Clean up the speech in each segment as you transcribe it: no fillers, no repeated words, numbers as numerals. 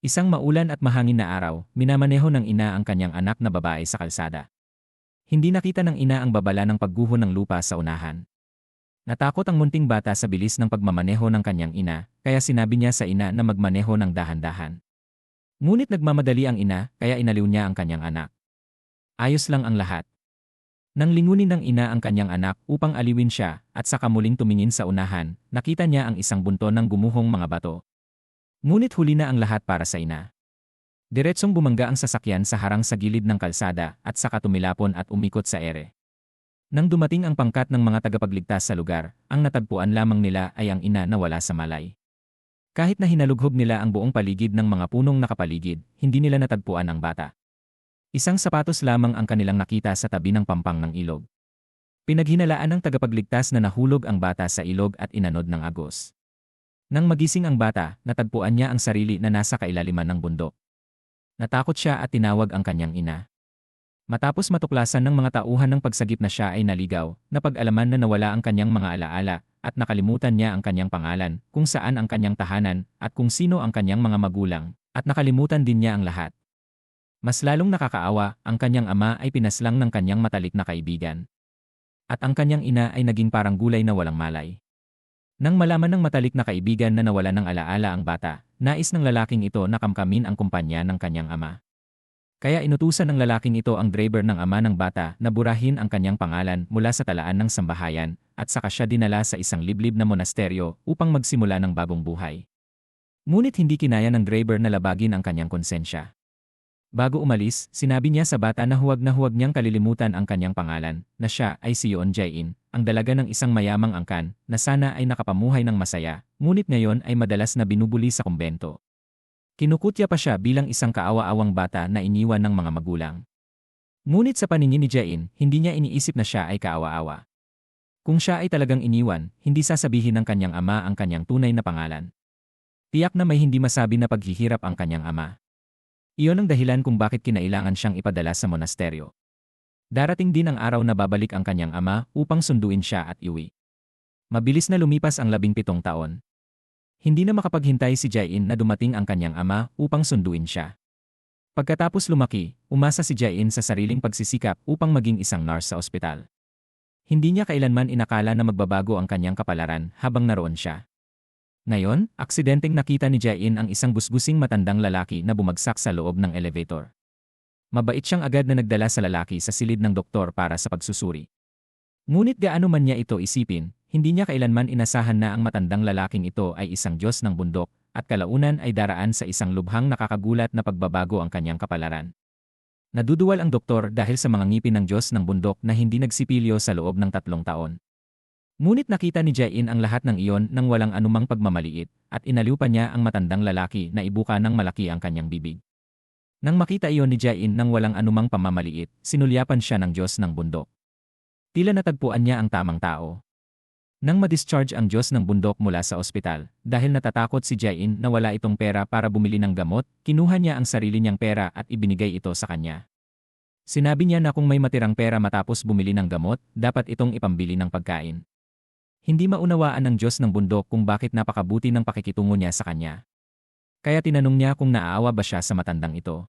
Isang maulan at mahangin na araw, minamaneho ng ina ang kanyang anak na babae sa kalsada. Hindi nakita ng ina ang babala ng pagguho ng lupa sa unahan. Natakot ang munting bata sa bilis ng pagmamaneho ng kanyang ina, kaya sinabi niya sa ina na magmaneho ng dahan-dahan. Ngunit nagmamadali ang ina, kaya inaliw niya ang kanyang anak. Ayos lang ang lahat. Nang lingunin ng ina ang kanyang anak upang aliwin siya at saka muling tumingin sa unahan, nakita niya ang isang bunton ng gumuhong mga bato. Ngunit huli na ang lahat para sa ina. Diretsong bumangga ang sasakyan sa harang sa gilid ng kalsada at saka tumilapon at umikot sa ere. Nang dumating ang pangkat ng mga tagapagligtas sa lugar, ang natagpuan lamang nila ay ang ina na wala sa malay. Kahit na hinalughob nila ang buong paligid ng mga punong nakapaligid, hindi nila natagpuan ang bata. Isang sapatos lamang ang kanilang nakita sa tabi ng pampang ng ilog. Pinaghinalaan ng tagapagligtas na nahulog ang bata sa ilog at inanod ng agos. Nang magising ang bata, natagpuan niya ang sarili na nasa kailaliman ng bundok. Natakot siya at tinawag ang kanyang ina. Matapos matuklasan ng mga tauhan ng pagsagip na siya ay naligaw, napag-alaman na nawala ang kanyang mga alaala, at nakalimutan niya ang kanyang pangalan, kung saan ang kanyang tahanan, at kung sino ang kanyang mga magulang, at nakalimutan din niya ang lahat. Mas lalong nakakaawa, ang kanyang ama ay pinaslang ng kanyang matalik na kaibigan. At ang kanyang ina ay naging parang gulay na walang malay. Nang malaman ng matalik na kaibigan na nawala ng alaala ang bata, nais ng lalaking ito na kamkamin ang kumpanya ng kanyang ama. Kaya inutusan ng lalaking ito ang driver ng ama ng bata na burahin ang kanyang pangalan mula sa talaan ng sambahayan at saka siya dinala sa isang liblib na monasteryo upang magsimula ng bagong buhay. Ngunit hindi kinaya ng driver na labagin ang kanyang konsensya. Bago umalis, sinabi niya sa bata na huwag niyang kalilimutan ang kanyang pangalan, na siya ay si Yoon Jae-in, ang dalaga ng isang mayamang angkan na sana ay nakapamuhay ng masaya, ngunit ngayon ay madalas na binubuli sa kumbento. Kinukutya pa siya bilang isang kaawa-awang bata na iniwan ng mga magulang. Ngunit sa paningin ni Jae-in, hindi niya iniisip na siya ay kaawa-awa. Kung siya ay talagang iniwan, hindi sasabihin ng kanyang ama ang kanyang tunay na pangalan. Tiyak na may hindi masabi na paghihirap ang kanyang ama. Iyon ang dahilan kung bakit kinailangan siyang ipadala sa monasteryo. Darating din ang araw na babalik ang kanyang ama upang sunduin siya at iuwi. Mabilis na lumipas ang 17 taon. Hindi na makapaghintay si Jae-in na dumating ang kanyang ama upang sunduin siya. Pagkatapos lumaki, umasa si Jae-in sa sariling pagsisikap upang maging isang nurse sa ospital. Hindi niya kailanman inakala na magbabago ang kanyang kapalaran habang naroon siya. Ngayon, aksidenteng nakita ni Jae-in ang isang busbusing matandang lalaki na bumagsak sa loob ng elevator. Mabait siyang agad na nagdala sa lalaki sa silid ng doktor para sa pagsusuri. Ngunit gaano man niya ito isipin, hindi niya kailanman inasahan na ang matandang lalaking ito ay isang Diyos ng bundok at kalaunan ay daraan sa isang lubhang nakakagulat na pagbabago ang kanyang kapalaran. Naduduwal ang doktor dahil sa mga ngipin ng Diyos ng bundok na hindi nagsipilyo sa loob ng 3 taon. Ngunit nakita ni Jae-in ang lahat ng iyon nang walang anumang pagmamaliit at inaliw pa niya ang matandang lalaki na ibuka ng malaki ang kanyang bibig. Nang makita iyon ni Jae-in nang walang anumang pamamaliit, sinulyapan siya ng Diyos ng bundok. Tila natagpuan niya ang tamang tao. Nang ma-discharge ang Diyos ng bundok mula sa ospital, dahil natatakot si Jae-in na wala itong pera para bumili ng gamot, kinuha niya ang sarili niyang pera at ibinigay ito sa kanya. Sinabi niya na kung may matirang pera matapos bumili ng gamot, dapat itong ipambili ng pagkain. Hindi maunawaan ng Diyos ng bundok kung bakit napakabuti ng pakikitungo niya sa kanya. Kaya tinanong niya kung naaawa ba siya sa matandang ito.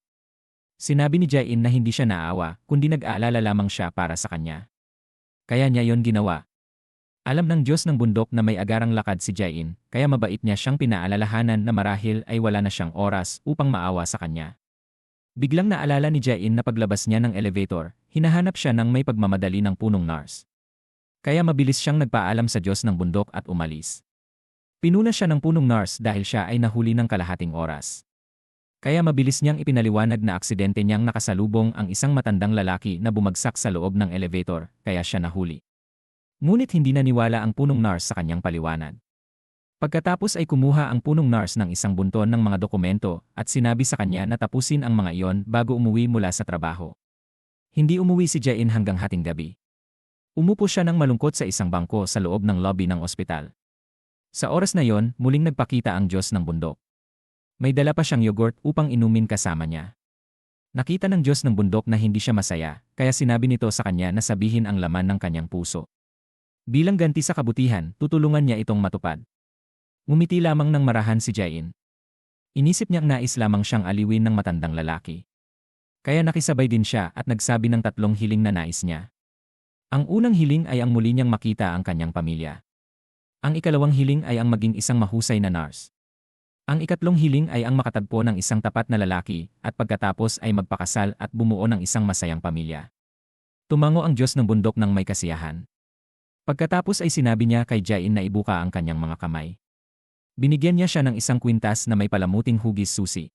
Sinabi ni Jae-in na hindi siya naaawa, kundi nag-aalala lamang siya para sa kanya. Kaya niya yon ginawa. Alam ng Diyos ng bundok na may agarang lakad si Jae-in, kaya mabait niya siyang pinaalalahanan na marahil ay wala na siyang oras upang maawa sa kanya. Biglang naalala ni Jae-in na paglabas niya ng elevator, hinahanap siya ng may pagmamadali ng punong nurse. Kaya mabilis siyang nagpaalam sa Diyos ng bundok at umalis. Pinuna siya ng punong nurse dahil siya ay nahuli ng kalahating oras. Kaya mabilis niyang ipinaliwanag na aksidente niyang nakasalubong ang isang matandang lalaki na bumagsak sa loob ng elevator, kaya siya nahuli. Ngunit hindi naniwala ang punong nurse sa kanyang paliwanag. Pagkatapos ay kumuha ang punong nurse ng isang bunton ng mga dokumento at sinabi sa kanya na tapusin ang mga iyon bago umuwi mula sa trabaho. Hindi umuwi si Jae-in hanggang hating gabi. Umupo siya ng malungkot sa isang bangko sa loob ng lobby ng ospital. Sa oras na yon, muling nagpakita ang Diyos ng bundok. May dala pa siyang yogurt upang inumin kasama niya. Nakita ng Diyos ng bundok na hindi siya masaya, kaya sinabi nito sa kanya na sabihin ang laman ng kanyang puso. Bilang ganti sa kabutihan, tutulungan niya itong matupad. Ngumiti lamang ng marahan si Jae-in. Inisip niyang nais lamang siyang aliwin ng matandang lalaki. Kaya nakisabay din siya at nagsabi ng tatlong hiling na nais niya. Ang unang hiling ay ang muli niyang makita ang kanyang pamilya. Ang ikalawang hiling ay ang maging isang mahusay na nurse. Ang ikatlong hiling ay ang makatagpo ng isang tapat na lalaki at pagkatapos ay magpakasal at bumuo ng isang masayang pamilya. Tumango ang Diyos ng bundok ng may kasiyahan. Pagkatapos ay sinabi niya kay Jain na ibuka ang kanyang mga kamay. Binigyan niya siya ng isang kwintas na may palamuting hugis susi.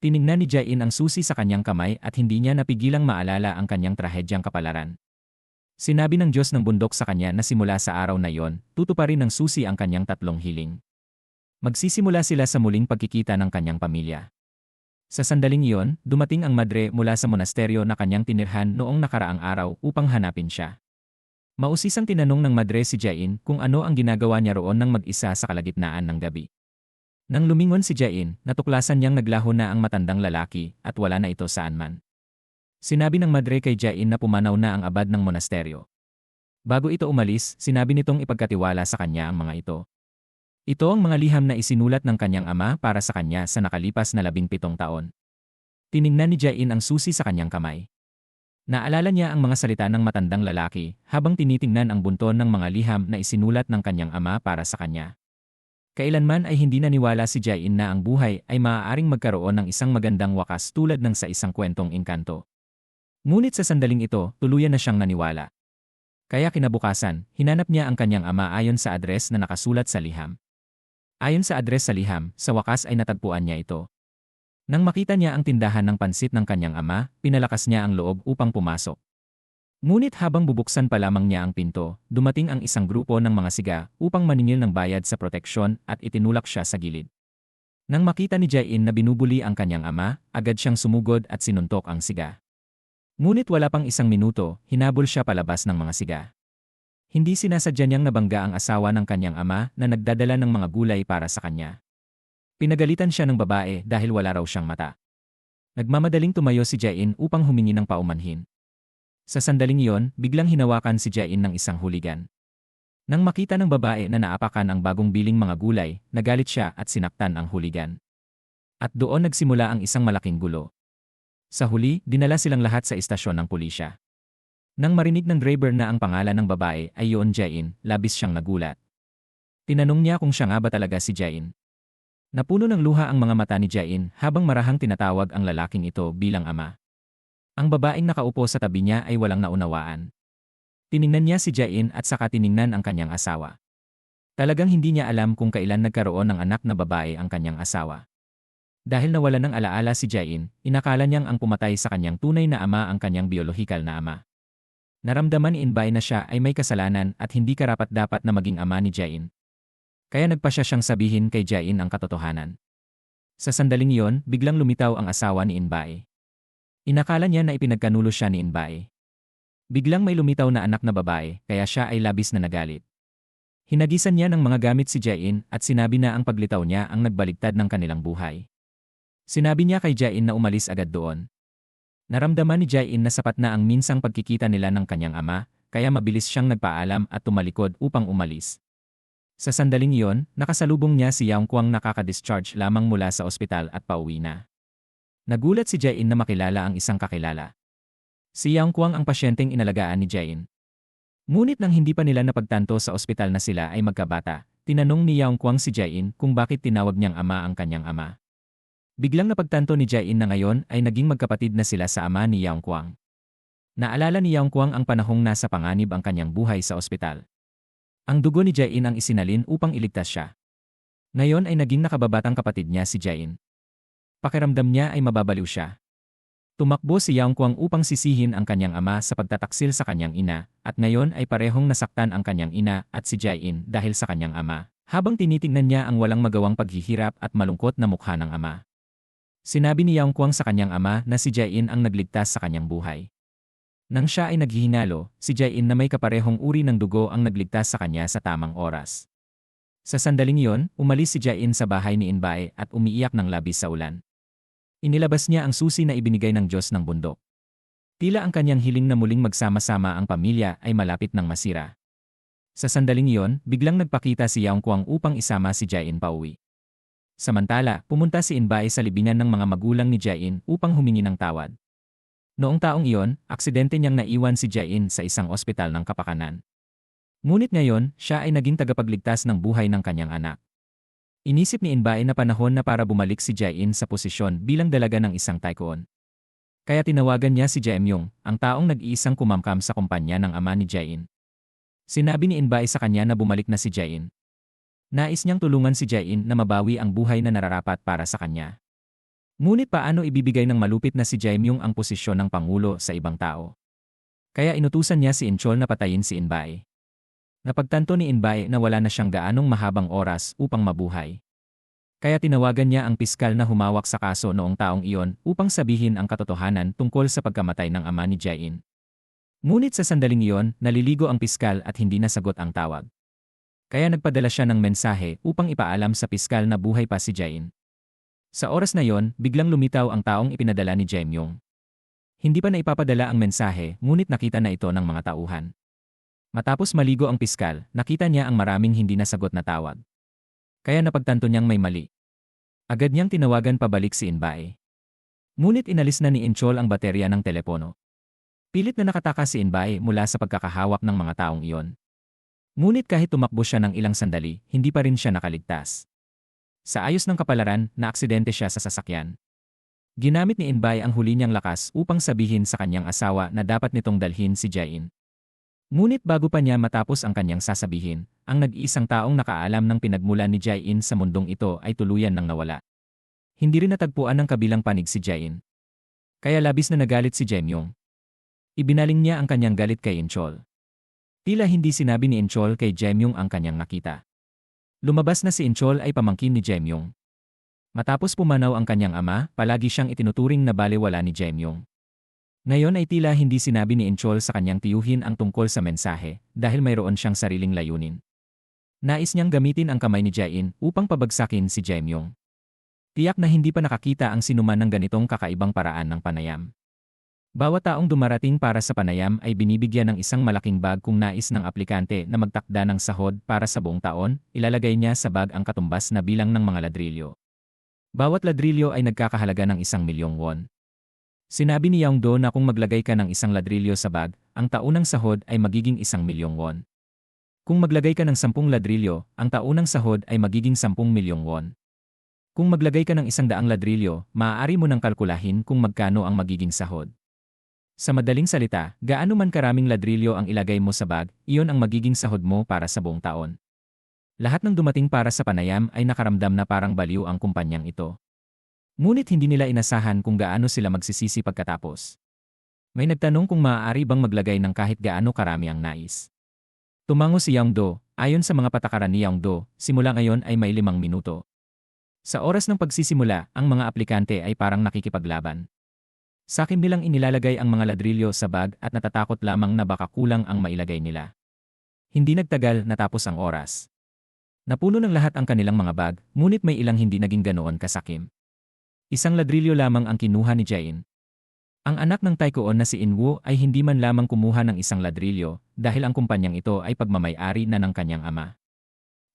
Tiningnan ni Jain ang susi sa kanyang kamay at hindi niya napigilang maalala ang kanyang trahedyang kapalaran. Sinabi ng Diyos ng bundok sa kanya na simula sa araw na iyon, tutuparin ng susi ang kanyang tatlong hiling. Magsisimula sila sa muling pagkikita ng kanyang pamilya. Sa sandaling iyon, dumating ang madre mula sa monasteryo na kanyang tinirhan noong nakaraang araw upang hanapin siya. Mausisang tinanong ng madre si Jain kung ano ang ginagawa niya roon ng mag-isa sa kalagitnaan ng gabi. Nang lumingon si Jain, natuklasan niyang naglaho na ang matandang lalaki at wala na ito saan man. Sinabi ng madre kay Jain na pumanaw na ang abad ng monasteryo. Bago ito umalis, sinabi nitong ipagkatiwala sa kanya ang mga ito. Ito ang mga liham na isinulat ng kanyang ama para sa kanya sa nakalipas na 17 taon. Tiningnan ni Jain ang susi sa kanyang kamay. Naalala niya ang mga salita ng matandang lalaki habang tinitingnan ang bunton ng mga liham na isinulat ng kanyang ama para sa kanya. Kailanman ay hindi naniwala si Jain na ang buhay ay maaaring magkaroon ng isang magandang wakas tulad ng sa isang kwentong engkanto. Ngunit sa sandaling ito, tuluyan na siyang naniwala. Kaya kinabukasan, hinanap niya ang kanyang ama ayon sa address na nakasulat sa liham. Ayon sa address sa liham, sa wakas ay natagpuan niya ito. Nang makita niya ang tindahan ng pansit ng kanyang ama, pinalakas niya ang loob upang pumasok. Ngunit habang bubuksan pa lamang niya ang pinto, dumating ang isang grupo ng mga siga upang maningil ng bayad sa proteksyon at itinulak siya sa gilid. Nang makita ni Jain na binubuli ang kanyang ama, agad siyang sumugod at sinuntok ang siga. Ngunit wala pang isang minuto, hinabol siya palabas ng mga siga. Hindi sinasadya niyang nabangga ang asawa ng kanyang ama na nagdadala ng mga gulay para sa kanya. Pinagalitan siya ng babae dahil wala raw siyang mata. Nagmamadaling tumayo si Jain upang humingi ng paumanhin. Sa sandaling iyon, biglang hinawakan si Jain ng isang huligan. Nang makita ng babae na naapakan ang bagong biling mga gulay, nagalit siya at sinaktan ang huligan. At doon nagsimula ang isang malaking gulo. Sa huli, dinala silang lahat sa istasyon ng pulisya. Nang marinig ng driver na ang pangalan ng babae ay Yoon Jain, labis siyang nagulat. Tinanong niya kung siya nga ba talaga si Jain. Napuno ng luha ang mga mata ni Jain habang marahang tinatawag ang lalaking ito bilang ama. Ang babaeng nakaupo sa tabi niya ay walang naunawaan. Tiningnan niya si Jain at saka tiningnan ang kanyang asawa. Talagang hindi niya alam kung kailan nagkaroon ng anak na babae ang kanyang asawa. Dahil nawala ng alaala si Jain, inakala niyang ang pumatay sa kanyang tunay na ama ang kanyang biolohikal na ama. Naramdaman ni Inbay na siya ay may kasalanan at hindi karapat-dapat na maging ama ni Jain. Kaya nagpasya siyang sabihin kay Jain ang katotohanan. Sa sandaling iyon, biglang lumitaw ang asawa ni Inbay. Inakala niya na ipinagkanulo siya ni Inbay. Biglang may lumitaw na anak na babae, kaya siya ay labis na nagalit. Hinagisan niya ng mga gamit si Jain at sinabi na ang paglitaw niya ang nagbaligtad ng kanilang buhay. Sinabi niya kay Jain na umalis agad doon. Naramdaman ni Jain na sapat na ang minsang pagkikita nila ng kanyang ama, kaya mabilis siyang nagpaalam at tumalikod upang umalis. Sa sandaling iyon, nakasalubong niya si Yang Kwang nakaka-discharge lamang mula sa ospital at pauwi na. Nagulat si Jain na makilala ang isang kakilala. Si Yang Kwang ang pasyenteng inalagaan ni Jain. Ngunit nang hindi pa nila napagtanto sa ospital na sila ay magkabata, tinanong ni Yang Kwang si Jain kung bakit tinawag niyang ama ang kanyang ama. Biglang napagtanto ni Jain na ngayon ay naging magkapatid na sila sa ama ni Yang Kwang. Naalala ni Yang Kwang ang panahong nasa panganib ang kanyang buhay sa ospital. Ang dugo ni Jain ang isinalin upang iligtas siya. Ngayon ay naging nakababatang kapatid niya si Jain. Pakiramdam niya ay mababaliw siya. Tumakbo si Yang Kwang upang sisihin ang kanyang ama sa pagtataksil sa kanyang ina, at ngayon ay parehong nasaktan ang kanyang ina at si Jain dahil sa kanyang ama, habang tinitingnan niya ang walang magawang paghihirap at malungkot na mukha ng ama. Sinabi ni Yang Kwang sa kanyang ama na si Jain ang nagligtas sa kanyang buhay. Nang siya ay naghihinalo, si Jain na may kaparehong uri ng dugo ang nagligtas sa kanya sa tamang oras. Sa sandaling iyon, umalis si Jain sa bahay ni Inbay at umiiyak ng labis sa ulan. Inilabas niya ang susi na ibinigay ng Diyos ng bundok. Tila ang kanyang hiling na muling magsama-sama ang pamilya ay malapit ng masira. Sa sandaling iyon, biglang nagpakita si Yang Kwang upang isama si Jain pauwi. Samantala, pumunta si Inbae sa libingan ng mga magulang ni Jae-in upang humingi ng tawad. Noong taong iyon, aksidente niyang naiwan si Jae-in sa isang ospital ng kapakanan. Ngunit ngayon, siya ay naging tagapagligtas ng buhay ng kanyang anak. Inisip ni Inbae na panahon na para bumalik si Jae-in sa posisyon bilang dalaga ng isang tycoon. Kaya tinawagan niya si Jae-myung, ang taong nag-iisang kumamkam sa kumpanya ng ama ni Jae-in. Sinabi ni Inbae sa kanya na bumalik na si Jae-in. Nais niyang tulungan si Jae-in na mabawi ang buhay na nararapat para sa kanya. Ngunit paano ibibigay ng malupit na si Jae-myung ang posisyon ng pangulo sa ibang tao? Kaya inutusan niya si Inchol na patayin si Inbae. Napagtanto ni Inbae na wala na siyang gaanong mahabang oras upang mabuhay. Kaya tinawagan niya ang piskal na humawak sa kaso noong taong iyon upang sabihin ang katotohanan tungkol sa pagkamatay ng ama ni Jae-in. Ngunit sa sandaling iyon, naliligo ang piskal at hindi nasagot ang tawag. Kaya nagpadala siya ng mensahe upang ipaalam sa piskal na buhay pa si Jae-in. Sa oras na yon, biglang lumitaw ang taong ipinadala ni Jae-myung. Hindi pa naipapadala ang mensahe, ngunit nakita na ito ng mga tauhan. Matapos maligo ang piskal, nakita niya ang maraming hindi nasagot na tawag. Kaya napagtanto niyang may mali. Agad niyang tinawagan pabalik si Inbae. Ngunit inalis na ni Inchol ang baterya ng telepono. Pilit na nakatakas si Inbae mula sa pagkakahawak ng mga taong iyon. Ngunit kahit tumakbo siya ng ilang sandali, hindi pa rin siya nakaligtas. Sa ayos ng kapalaran, naaksidente siya sa sasakyan. Ginamit ni Inbae ang huli niyang lakas upang sabihin sa kanyang asawa na dapat nitong dalhin si Jae-in. Ngunit bago pa niya matapos ang kanyang sasabihin, ang nag-iisang taong nakaalam ng pinagmulan ni Jae-in sa mundong ito ay tuluyan nang nawala. Hindi rin natagpuan ng kabilang panig si Jae-in. Kaya labis na nagalit si Jae-myung. Ibinaling niya ang kanyang galit kay Inchol. Tila hindi sinabi ni Inchol kay Jae-myung ang kanyang nakita. Lumabas na si Inchol ay pamangkin ni Jae-myung. Matapos pumanaw ang kanyang ama, palagi siyang itinuturing na balewala ni Jae-myung. Ngayon ay tila hindi sinabi ni Inchol sa kanyang tiyuhin ang tungkol sa mensahe dahil mayroon siyang sariling layunin. Nais niyang gamitin ang kamay ni Jae-in upang pabagsakin si Jae-myung. Tiyak na hindi pa nakakita ang sinuman ng ganitong kakaibang paraan ng panayam. Bawat taong dumarating para sa panayam ay binibigyan ng isang malaking bag kung nais ng aplikante na magtakda ng sahod para sa buong taon, ilalagay niya sa bag ang katumbas na bilang ng mga ladrilyo. Bawat ladrilyo ay nagkakahalaga ng 1,000,000 won. Sinabi ni Yeongdo na kung maglagay ka ng 1 ladrilyo sa bag, ang taunang sahod ay magiging 1,000,000 won. Kung maglagay ka ng 10 ladrilyo, ang taunang sahod ay magiging 10,000,000 won. Kung maglagay ka ng 100 ladrilyo, maaari mo nang kalkulahin kung magkano ang magiging sahod. Sa madaling salita, gaano man karaming ladrilyo ang ilagay mo sa bag, iyon ang magiging sahod mo para sa buong taon. Lahat ng dumating para sa panayam ay nakaramdam na parang baliw ang kumpanyang ito. Ngunit hindi nila inasahan kung gaano sila magsisisi pagkatapos. May nagtanong kung maaari bang maglagay ng kahit gaano karami ang nais. Tumango si Yeongdo, ayon sa mga patakaran ni Yeongdo, simula ngayon ay may 5 minuto. Sa oras ng pagsisimula, ang mga aplikante ay parang nakikipaglaban. Sa akin nilang inilalagay ang mga ladrilyo sa bag at natatakot lamang na baka kulang ang mailagay nila. Hindi nagtagal, natapos ang oras. Napuno ng lahat ang kanilang mga bag, ngunit may ilang hindi naging ganoon kasakim. 1 ladrilyo lamang ang kinuha ni Jae-in. Ang anak ng tycoon na si In-woo ay hindi man lamang kumuha ng 1 ladrilyo dahil ang kumpanyang ito ay pagmamay-ari na ng kanyang ama.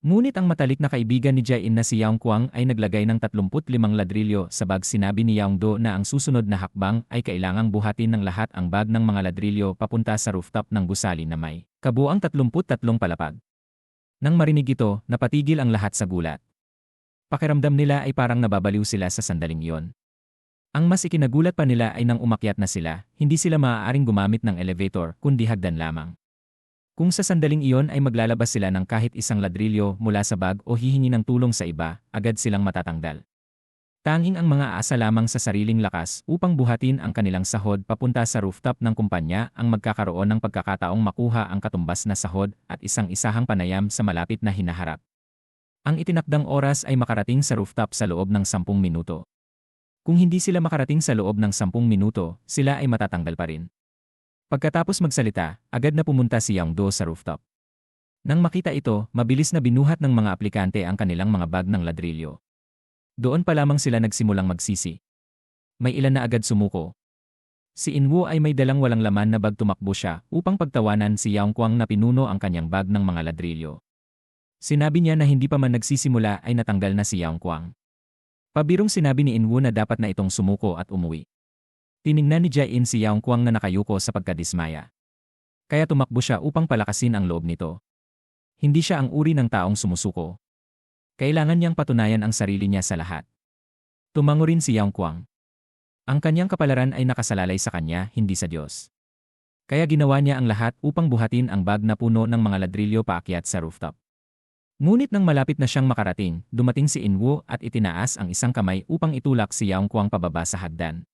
Ngunit ang matalik na kaibigan ni Jae-in na si Yeong Kwang ay naglagay ng 35 ladrilyo sa bag. Sinabi ni Yeongdo na ang susunod na hakbang ay kailangang buhatin ng lahat ang bag ng mga ladrilyo papunta sa rooftop ng gusali na may kabuuang 33 palapag. Nang marinig ito, napatigil ang lahat sa gulat. Pakiramdam nila ay parang nababaliw sila sa sandaling iyon. Ang mas ikinagulat pa nila ay nang umakyat na sila, hindi sila maaaring gumamit ng elevator kundi hagdan lamang. Kung sa sandaling iyon ay maglalabas sila ng kahit 1 ladrilyo mula sa bag o hihingi ng tulong sa iba, agad silang matatanggal. Tanging ang mga aasa lamang sa sariling lakas upang buhatin ang kanilang sahod papunta sa rooftop ng kumpanya ang magkakaroon ng pagkakataong makuha ang katumbas na sahod at isang-isahang panayam sa malapit na hinaharap. Ang itinakdang oras ay makarating sa rooftop sa loob ng 10 minuto. Kung hindi sila makarating sa loob ng 10 minuto, sila ay matatanggal pa rin. Pagkatapos magsalita, agad na pumunta si Yeongdo sa rooftop. Nang makita ito, mabilis na binuhat ng mga aplikante ang kanilang mga bag ng ladrilyo. Doon pa lamang sila nagsimulang magsisi. May ilan na agad sumuko. Si In-woo ay may dalang walang laman na bag. Tumakbo siya upang pagtawanan si Yeong Kwang na pinuno ang kanyang bag ng mga ladrilyo. Sinabi niya na hindi pa man nagsisimula ay natanggal na si Yeong Kwang. Pabirong sinabi ni Inwoo na dapat na itong sumuko at umuwi. Tiningnan ni Jae-in si Yaong Kwang na nakayuko sa pagkadismaya. Kaya tumakbo siya upang palakasin ang loob nito. Hindi siya ang uri ng taong sumusuko. Kailangan niyang patunayan ang sarili niya sa lahat. Tumango rin si Yaong Kwang. Ang kanyang kapalaran ay nakasalalay sa kanya, hindi sa Diyos. Kaya ginawa niya ang lahat upang buhatin ang bag na puno ng mga ladrilyo paakyat sa rooftop. Ngunit nang malapit na siyang makarating, dumating si Inwoo at itinaas ang isang kamay upang itulak si Yaong Kwang pababa sa hagdan.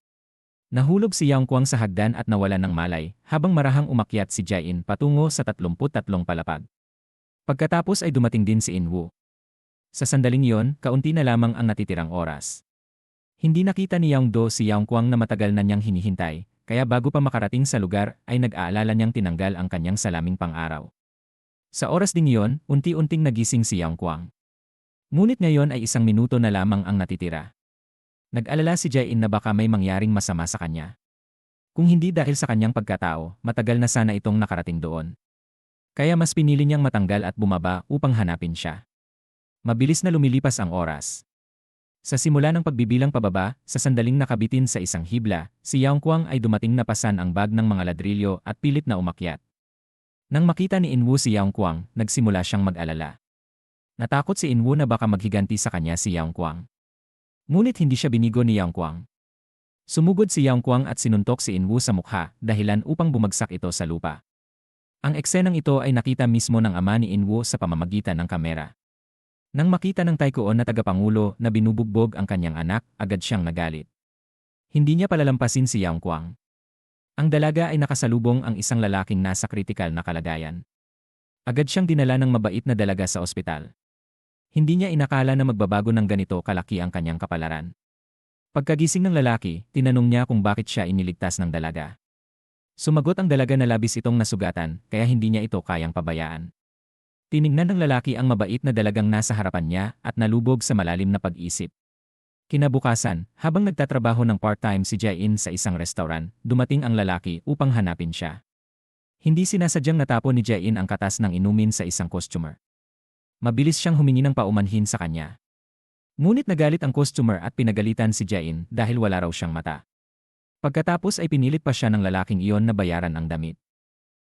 Nahulog si Yaong Kwang sa hagdan at nawalan ng malay, habang marahang umakyat si Jae-in patungo sa 33 palapag. Pagkatapos ay dumating din si Inwoo. Sa sandaling iyon, kaunti na lamang ang natitirang oras. Hindi nakita ni Yaong-do si Yaong Kwang na matagal na niyang hinihintay, kaya bago pa makarating sa lugar ay nag-aalala niyang tinanggal ang kanyang salaming pang-araw. Sa oras ding iyon, unti-unting nagising si Yaong Kwang. Ngunit ngayon ay 1 minuto na lamang ang natitira. Nag-alala si Jae-in na baka may mangyaring masama sa kanya. Kung hindi dahil sa kanyang pagkatao, matagal na sana itong nakarating doon. Kaya mas pinili niyang matanggal at bumaba upang hanapin siya. Mabilis na lumilipas ang oras. Sa simula ng pagbibilang pababa, sa sandaling nakabitin sa isang hibla, si Yaong Kwang ay dumating na pasan ang bag ng mga ladrilyo at pilit na umakyat. Nang makita ni Inwoo si Yaong Kwang, nagsimula siyang mag-alala. Natakot si Inwoo na baka maghiganti sa kanya si Yaong Kwang. Ngunit hindi siya binigo ni Yaong Kwang. Sumugod si Yaong Kwang at sinuntok si Inwoo sa mukha, dahilan upang bumagsak ito sa lupa. Ang eksenang ito ay nakita mismo ng ama ni Inwoo sa pamamagitan ng kamera. Nang makita ng Taekwon na tagapangulo na binubugbog ang kanyang anak, agad siyang nagalit. Hindi niya palalampasin si Yaong Kwang. Ang dalaga ay nakasalubong ang isang lalaking nasa kritikal na kalagayan. Agad siyang dinala ng mabait na dalaga sa ospital. Hindi niya inakala na magbabago ng ganito kalaki ang kanyang kapalaran. Pagkagising ng lalaki, tinanong niya kung bakit siya iniligtas ng dalaga. Sumagot ang dalaga na labis itong nasugatan, kaya hindi niya ito kayang pabayaan. Tiningnan ng lalaki ang mabait na dalagang nasa harapan niya at nalubog sa malalim na pag-isip. Kinabukasan, habang nagtatrabaho ng part-time si Jae-in sa isang restaurant, dumating ang lalaki upang hanapin siya. Hindi sinasadyang natapon ni Jae-in ang katas ng inumin sa isang customer. Mabilis siyang humingi ng paumanhin sa kanya. Ngunit nagalit ang customer at pinagalitan si Jae-in dahil wala raw siyang mata. Pagkatapos ay pinilit pa siya ng lalaking iyon na bayaran ang damit.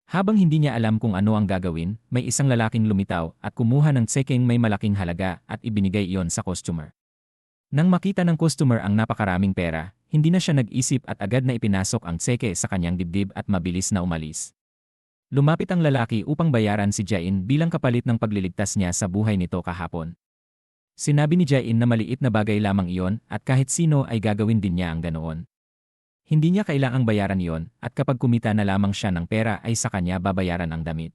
Habang hindi niya alam kung ano ang gagawin, may isang lalaking lumitaw at kumuha ng tsekeng may malaking halaga at ibinigay iyon sa customer. Nang makita ng customer ang napakaraming pera, hindi na siya nag-isip at agad na ipinasok ang tseke sa kanyang dibdib at mabilis na umalis. Lumapit ang lalaki upang bayaran si Jae-in bilang kapalit ng pagliligtas niya sa buhay nito kahapon. Sinabi ni Jae-in na maliit na bagay lamang iyon at kahit sino ay gagawin din niya ang ganoon. Hindi niya kailangang bayaran iyon at kapag kumita na lamang siya ng pera ay sa kanya babayaran ang damit.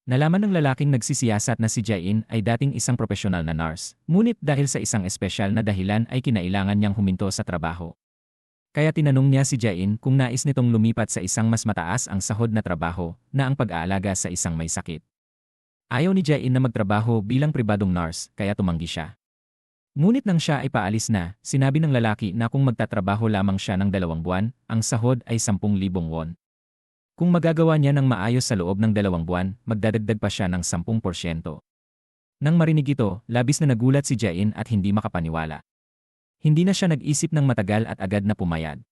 Nalaman ng lalaking nagsisiyasat na si Jae-in ay dating isang profesional na nurse, ngunit dahil sa isang espesyal na dahilan ay kinailangan niyang huminto sa trabaho. Kaya tinanong niya si Jae-in kung nais nitong lumipat sa isang mas mataas ang sahod na trabaho na ang pag-aalaga sa isang may sakit. Ayaw ni Jae-in na magtrabaho bilang pribadong nurse, kaya tumanggi siya. Ngunit nang siya ay paalis na, sinabi ng lalaki na kung magtatrabaho lamang siya ng 2 buwan, ang sahod ay 10,000 won. Kung magagawa niya ng maayos sa loob ng 2 buwan, magdadagdag pa siya ng 10%. Nang marinig ito, labis na nagulat si Jae-in at hindi makapaniwala. Hindi na siya nag-isip ng matagal at agad na pumayag.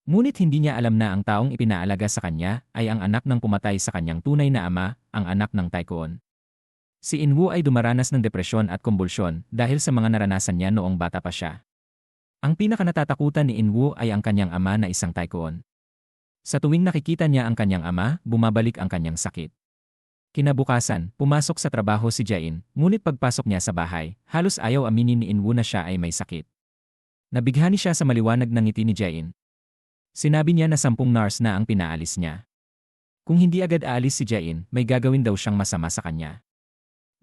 Ngunit hindi niya alam na ang taong ipinaalaga sa kanya ay ang anak ng pumatay sa kanyang tunay na ama, ang anak ng Taekwon. Si Inwoo ay dumaranas ng depresyon at kumbulsyon dahil sa mga naranasan niya noong bata pa siya. Ang pinakanatatakutan ni Inwoo ay ang kanyang ama na isang Taekwon. Sa tuwing nakikita niya ang kanyang ama, bumabalik ang kanyang sakit. Kinabukasan, pumasok sa trabaho si Jae-in, ngunit pagpasok niya sa bahay, halos ayaw aminin ni Inwoo na siya ay may sakit. Nabighani siya sa maliwanag ng ngiti ni Jae-in. Sinabi niya na 10 nurse na ang pinaalis niya. Kung hindi agad aalis si Jae-in, may gagawin daw siyang masama sa kanya.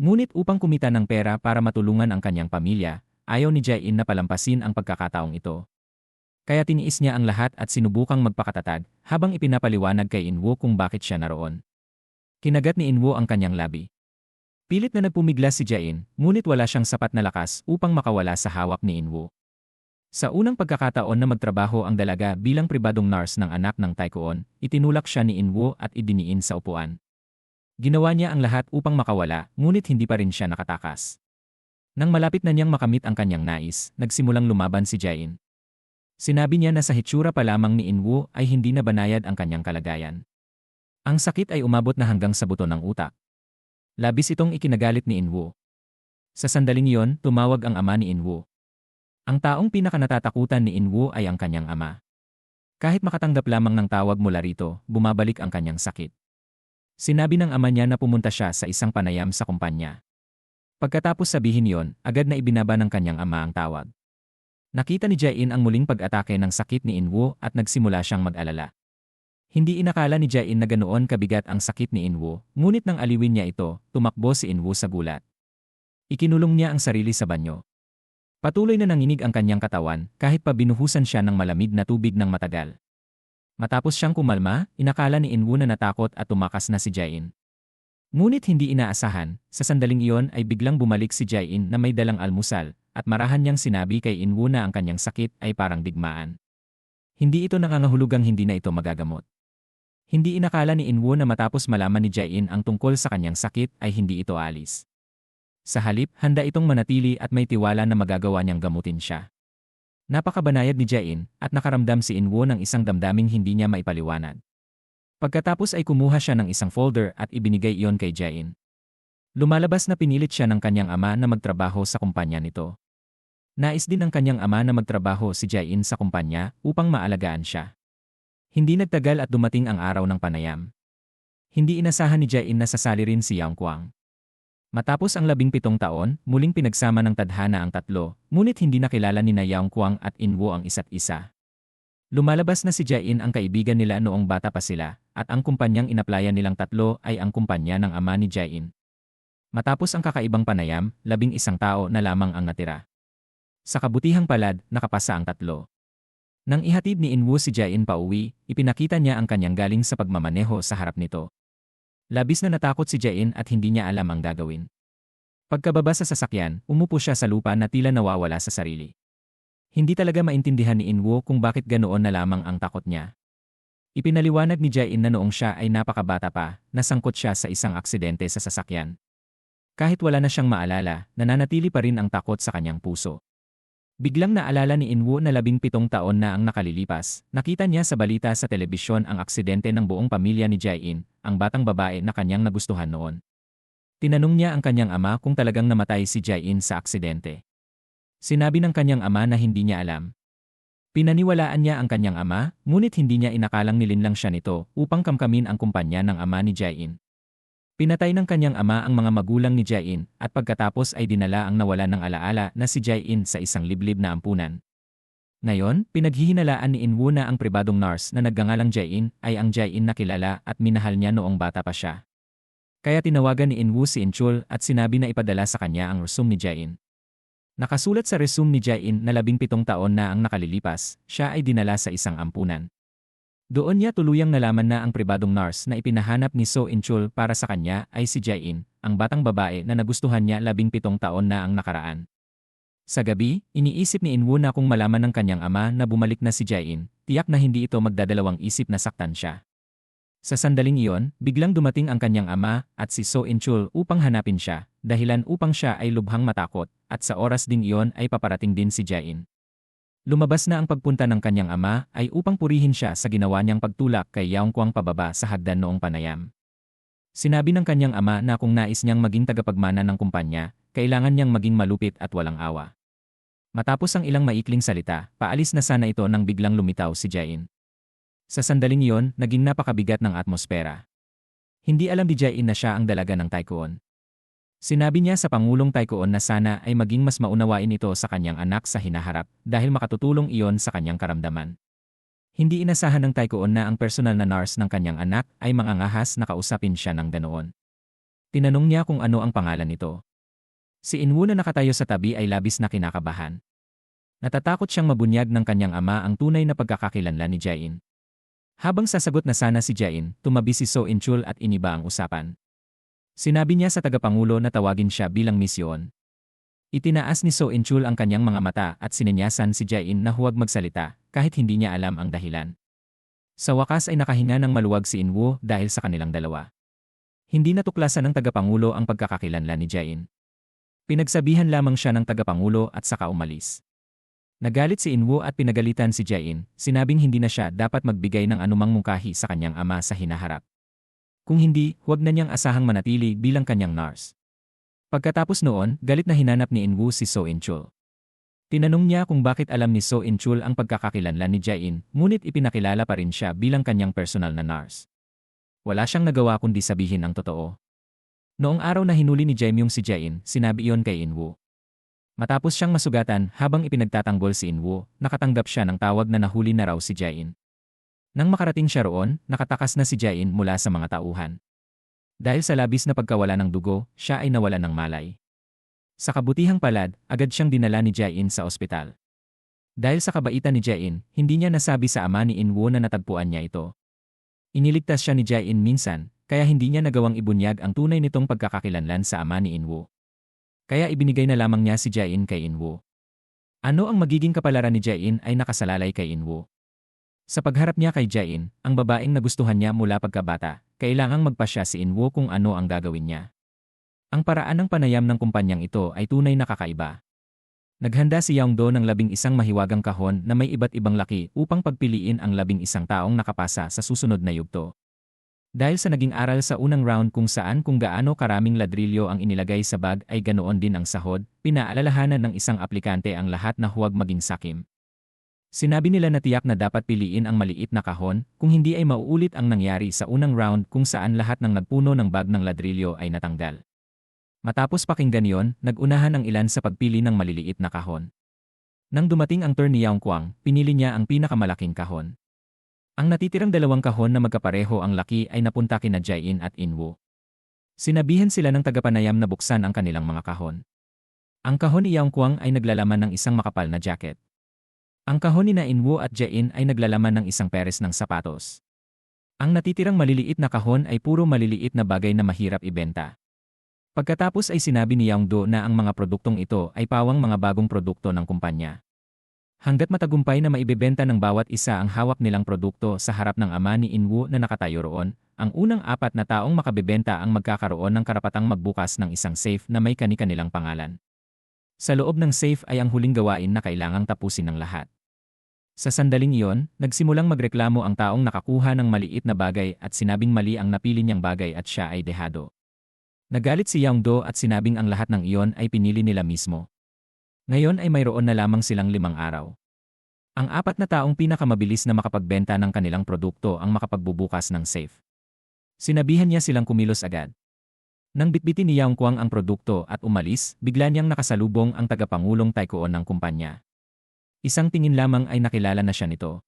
Ngunit upang kumita ng pera para matulungan ang kanyang pamilya, ayaw ni Jae-in na palampasin ang pagkakataong ito. Kaya tiniis niya ang lahat at sinubukang magpakatatag habang ipinapaliwanag kay Inwoo kung bakit siya naroon. Kinagat ni Inwoo ang kanyang labi. Pilit na nagpumiglas si Jae-in, ngunit wala siyang sapat na lakas upang makawala sa hawak ni Inwoo. Sa unang pagkakataon na magtrabaho ang dalaga bilang pribadong nurse ng anak ng Taekwon, itinulak siya ni Inwoo at idiniin sa upuan. Ginawa niya ang lahat upang makawala, ngunit hindi pa rin siya nakatakas. Nang malapit na niyang makamit ang kanyang nais, nagsimulang lumaban si Jae-in. Sinabi niya na sa hitsura pa lamang ni In-woo ay hindi na banayad ang kanyang kalagayan. Ang sakit ay umabot na hanggang sa buto ng utak. Labis itong ikinagalit ni In-woo. Sa sandaling iyon, tumawag ang ama ni In-woo. Ang taong pinakanatatakutan ni In-woo ay ang kanyang ama. Kahit makatanggap lamang ng tawag mula rito, bumabalik ang kanyang sakit. Sinabi ng ama niya na pumunta siya sa isang panayam sa kumpanya. Pagkatapos sabihin yon, agad na ibinaba ng kanyang ama ang tawag. Nakita ni Jae-in ang muling pag-atake ng sakit ni In-woo at nagsimula siyang mag-alala. Hindi inakala ni Jae-in na ganoon kabigat ang sakit ni In-woo, ngunit nang aliwin niya ito, tumakbo si In-woo sa gulat. Ikinulong niya ang sarili sa banyo. Patuloy na nanginig ang kanyang katawan kahit pa binuhusan siya ng malamig na tubig ng matagal. Matapos siyang kumalma, inakala ni In-woo na natakot at tumakas na si Jae-in. Ngunit hindi inaasahan, sa sandaling iyon ay biglang bumalik si Jae-in na may dalang almusal at marahan niyang sinabi kay In-woo na ang kanyang sakit ay parang digmaan. Hindi ito nangangahulugang hindi na ito magagamot. Hindi inakala ni In-woo na matapos malaman ni Jae-in ang tungkol sa kanyang sakit ay hindi ito alis. Sa halip, handa itong manatili at may tiwala na magagawa niyang gamutin siya. Napakabanayad ni Jae-in at nakaramdam si In-woo ng isang damdaming hindi niya maipaliwanag. Pagkatapos ay kumuha siya ng isang folder at ibinigay iyon kay Jae-in. Lumalabas na pinilit siya ng kanyang ama na magtrabaho sa kumpanya nito. Nais din ng kanyang ama na magtrabaho si Jae-in sa kumpanya upang maalagaan siya. Hindi nagtagal at dumating ang araw ng panayam. Hindi inasahan ni Jae-in na sasali rin si Yang Kwang. Matapos ang 17 taon, muling pinagsama ng tadhana ang tatlo, ngunit hindi nakilala ni na Yang Kwang at In-woo ang isa't isa. Lumalabas na si Jae-in ang kaibigan nila noong bata pa sila, at ang kumpanyang inaplayan nilang tatlo ay ang kumpanya ng ama ni Jae-in. Matapos ang kakaibang panayam, 11 tao na lamang ang natira. Sa kabutihang palad, nakapasa ang tatlo. Nang ihatid ni In-woo si Jae-in pauwi, ipinakita niya ang kanyang galing sa pagmamaneho sa harap nito. Labis na natakot si Jae-in at hindi niya alam ang gagawin. Pagkababa sa sasakyan, umupo siya sa lupa na tila nawawala sa sarili. Hindi talaga maintindihan ni In-woo kung bakit ganoon na lamang ang takot niya. Ipinaliwanag ni Jae-in na noong siya ay napakabata pa, nasangkot siya sa isang aksidente sa sasakyan. Kahit wala na siyang maalala, nananatili pa rin ang takot sa kanyang puso. Biglang naalala ni In-woo na 17 taon na ang nakalilipas, nakita niya sa balita sa telebisyon ang aksidente ng buong pamilya ni Jae-in, ang batang babae na kanyang nagustuhan noon. Tinanong niya ang kanyang ama kung talagang namatay si Jae-in sa aksidente. Sinabi ng kanyang ama na hindi niya alam. Pinaniwalaan niya ang kanyang ama, ngunit hindi niya inakalang nilinlang siya nito upang kamkamin ang kumpanya ng ama ni Jae-in. Pinatay ng kanyang ama ang mga magulang ni Jae-in at pagkatapos ay dinala ang nawala ng alaala na si Jae-in sa isang liblib na ampunan. Ngayon, pinaghihinalaan ni In-woo na ang pribadong nurse na nagngangalang Jae-in ay ang Jae-in na kilala at minahal niya noong bata pa siya. Kaya tinawagan ni In-woo si In-chul at sinabi na ipadala sa kanya ang resume ni Jae-in. Nakasulat sa resume ni Jae-in na 17 taon na ang nakalilipas, siya ay dinala sa isang ampunan. Doon niya tuluyang nalaman na ang pribadong nurse na ipinahanap ni So In-chul para sa kanya ay si Jae-in, ang batang babae na nagustuhan niya 17 taon na ang nakaraan. Sa gabi, iniisip ni In-woo na kung malaman ng kanyang ama na bumalik na si Jae-in, tiyak na hindi ito magdadalawang isip na saktan siya. Sa sandaling iyon, biglang dumating ang kanyang ama at si So In-chul upang hanapin siya, dahilan upang siya ay lubhang matakot, at sa oras ding iyon ay paparating din si Jae-in. Lumabas na ang pagpunta ng kanyang ama ay upang purihin siya sa ginawa niyang pagtulak kay Yang Kwang pababa sa hagdan noong panayam. Sinabi ng kanyang ama na kung nais niyang maging tagapagmana ng kumpanya, kailangan niyang maging malupit at walang awa. Matapos ang ilang maikling salita, paalis na sana ito nang biglang lumitaw si Jae-in. Sa sandaling iyon, naging napakabigat ng atmosfera. Hindi alam ni Jae-in na siya ang dalaga ng Taekwon. Sinabi niya sa Pangulong Taekwon na sana ay maging mas maunawain ito sa kanyang anak sa hinaharap dahil makatutulong iyon sa kanyang karamdaman. Hindi inasahan ng Taekwon na ang personal na nurse ng kanyang anak ay mangangahas na kausapin siya ng ganoon. Tinanong niya kung ano ang pangalan nito. Si In-woo na nakatayo sa tabi ay labis na kinakabahan. Natatakot siyang mabunyag ng kanyang ama ang tunay na pagkakakilanlan ni Jae-in. Habang sasagot na sana si Jae-in, tumabi si So In-chul at iniba ang usapan. Sinabi niya sa tagapangulo na tawagin siya bilang misyon. Itinaas ni So In-chul ang kanyang mga mata at sinenyasan si Jae-in na huwag magsalita kahit hindi niya alam ang dahilan. Sa wakas ay nakahinga ng maluwag si In-woo dahil sa kanilang dalawa. Hindi natuklasan ng tagapangulo ang pagkakakilanlan ni Jae-in. Pinagsabihan lamang siya ng tagapangulo at saka umalis. Nagalit si Inwo at pinagalitan si Jae-in, sinabing hindi na siya dapat magbigay ng anumang mungkahi sa kanyang ama sa hinaharap. Kung hindi, huwag na niyang asahang manatili bilang kanyang nurse. Pagkatapos noon, galit na hinanap ni Inwo si So In-chul. Tinanong niya kung bakit alam ni So In-chul ang pagkakakilanlan ni Jae-in, ngunit ipinakilala pa rin siya bilang kanyang personal na nurse. Wala siyang nagawa kundi sabihin ang totoo. Noong araw na hinuli ni Jae-myung si Jae-in, sinabi iyon kay Inwo. Matapos siyang masugatan habang ipinagtatanggol si Inwo, nakatanggap siya ng tawag na nahuli na raw si Jae-in. Nang makarating siya roon, nakatakas na si Jae-in mula sa mga tauhan. Dahil sa labis na pagkawala ng dugo, siya ay nawalan ng malay. Sa kabutihang palad, agad siyang dinala ni Jae-in sa ospital. Dahil sa kabaitan ni Jae-in, hindi niya nasabi sa ama ni Inwo na natagpuan niya ito. Iniligtas siya ni Jae-in minsan, kaya hindi niya nagawang ibunyag ang tunay nitong pagkakakilanlan sa ama ni Inwo. Kaya ibinigay na lamang niya si Jae-in kay Inwo. Ano ang magiging kapalaran ni Jae-in ay nakasalalay kay Inwo. Sa pagharap niya kay Jae-in, ang babaeng nagustuhan niya mula pagkabata, kailangang magpasya si Inwo kung ano ang gagawin niya. Ang paraan ng panayam ng kumpanyang ito ay tunay na kakaiba. Naghanda si Yeongdo ng 11 mahiwagang kahon na may iba't ibang laki upang pagpiliin ang 11 taong nakapasa sa susunod na yugto. Dahil sa naging aral sa unang round kung gaano karaming ladrilyo ang inilagay sa bag ay ganoon din ang sahod, pinaalalahanan ng isang aplikante ang lahat na huwag maging sakim. Sinabi nila na tiyak na dapat piliin ang maliit na kahon, kung hindi ay mauulit ang nangyari sa unang round kung saan lahat ng nagpuno ng bag ng ladrilyo ay natanggal. Matapos pakinggan yon, nag-unahan ang ilan sa pagpili ng maliliit na kahon. Nang dumating ang turn ni Yang Kwang, pinili niya ang pinakamalaking kahon. Ang natitirang 2 kahon na magkapareho ang laki ay napunta kina Jae-in at Inwo. Sinabihan sila ng tagapanayam na buksan ang kanilang mga kahon. Ang kahon ni Yang Kwang ay naglalaman ng isang makapal na jacket. Ang kahon ni Inwo at Jae-in ay naglalaman ng isang pares ng sapatos. Ang natitirang maliliit na kahon ay puro maliliit na bagay na mahirap ibenta. Pagkatapos ay sinabi ni Yeongdo na ang mga produktong ito ay pawang mga bagong produkto ng kumpanya. Hanggat matagumpay na maibebenta ng bawat isa ang hawak nilang produkto sa harap ng ama ni Inwo na nakatayo roon, ang unang 4 na taong makabebenta ang magkakaroon ng karapatang magbukas ng isang safe na may kani-kanilang pangalan. Sa loob ng safe ay ang huling gawain na kailangang tapusin ng lahat. Sa sandaling iyon, nagsimulang magreklamo ang taong nakakuha ng maliit na bagay at sinabing mali ang napili niyang bagay at siya ay dehado. Nagalit si Yeongdo at sinabing ang lahat ng iyon ay pinili nila mismo. Ngayon ay mayroon na lamang silang 5 araw. Ang 4 na taong pinakamabilis na makapagbenta ng kanilang produkto ang makapagbubukas ng safe. Sinabihan niya silang kumilos agad. Nang bitbitin ni Yang Kwang ang produkto at umalis, bigla niyang nakasalubong ang tagapangulong Taekwon ng kumpanya. Isang tingin lamang ay nakilala na siya nito.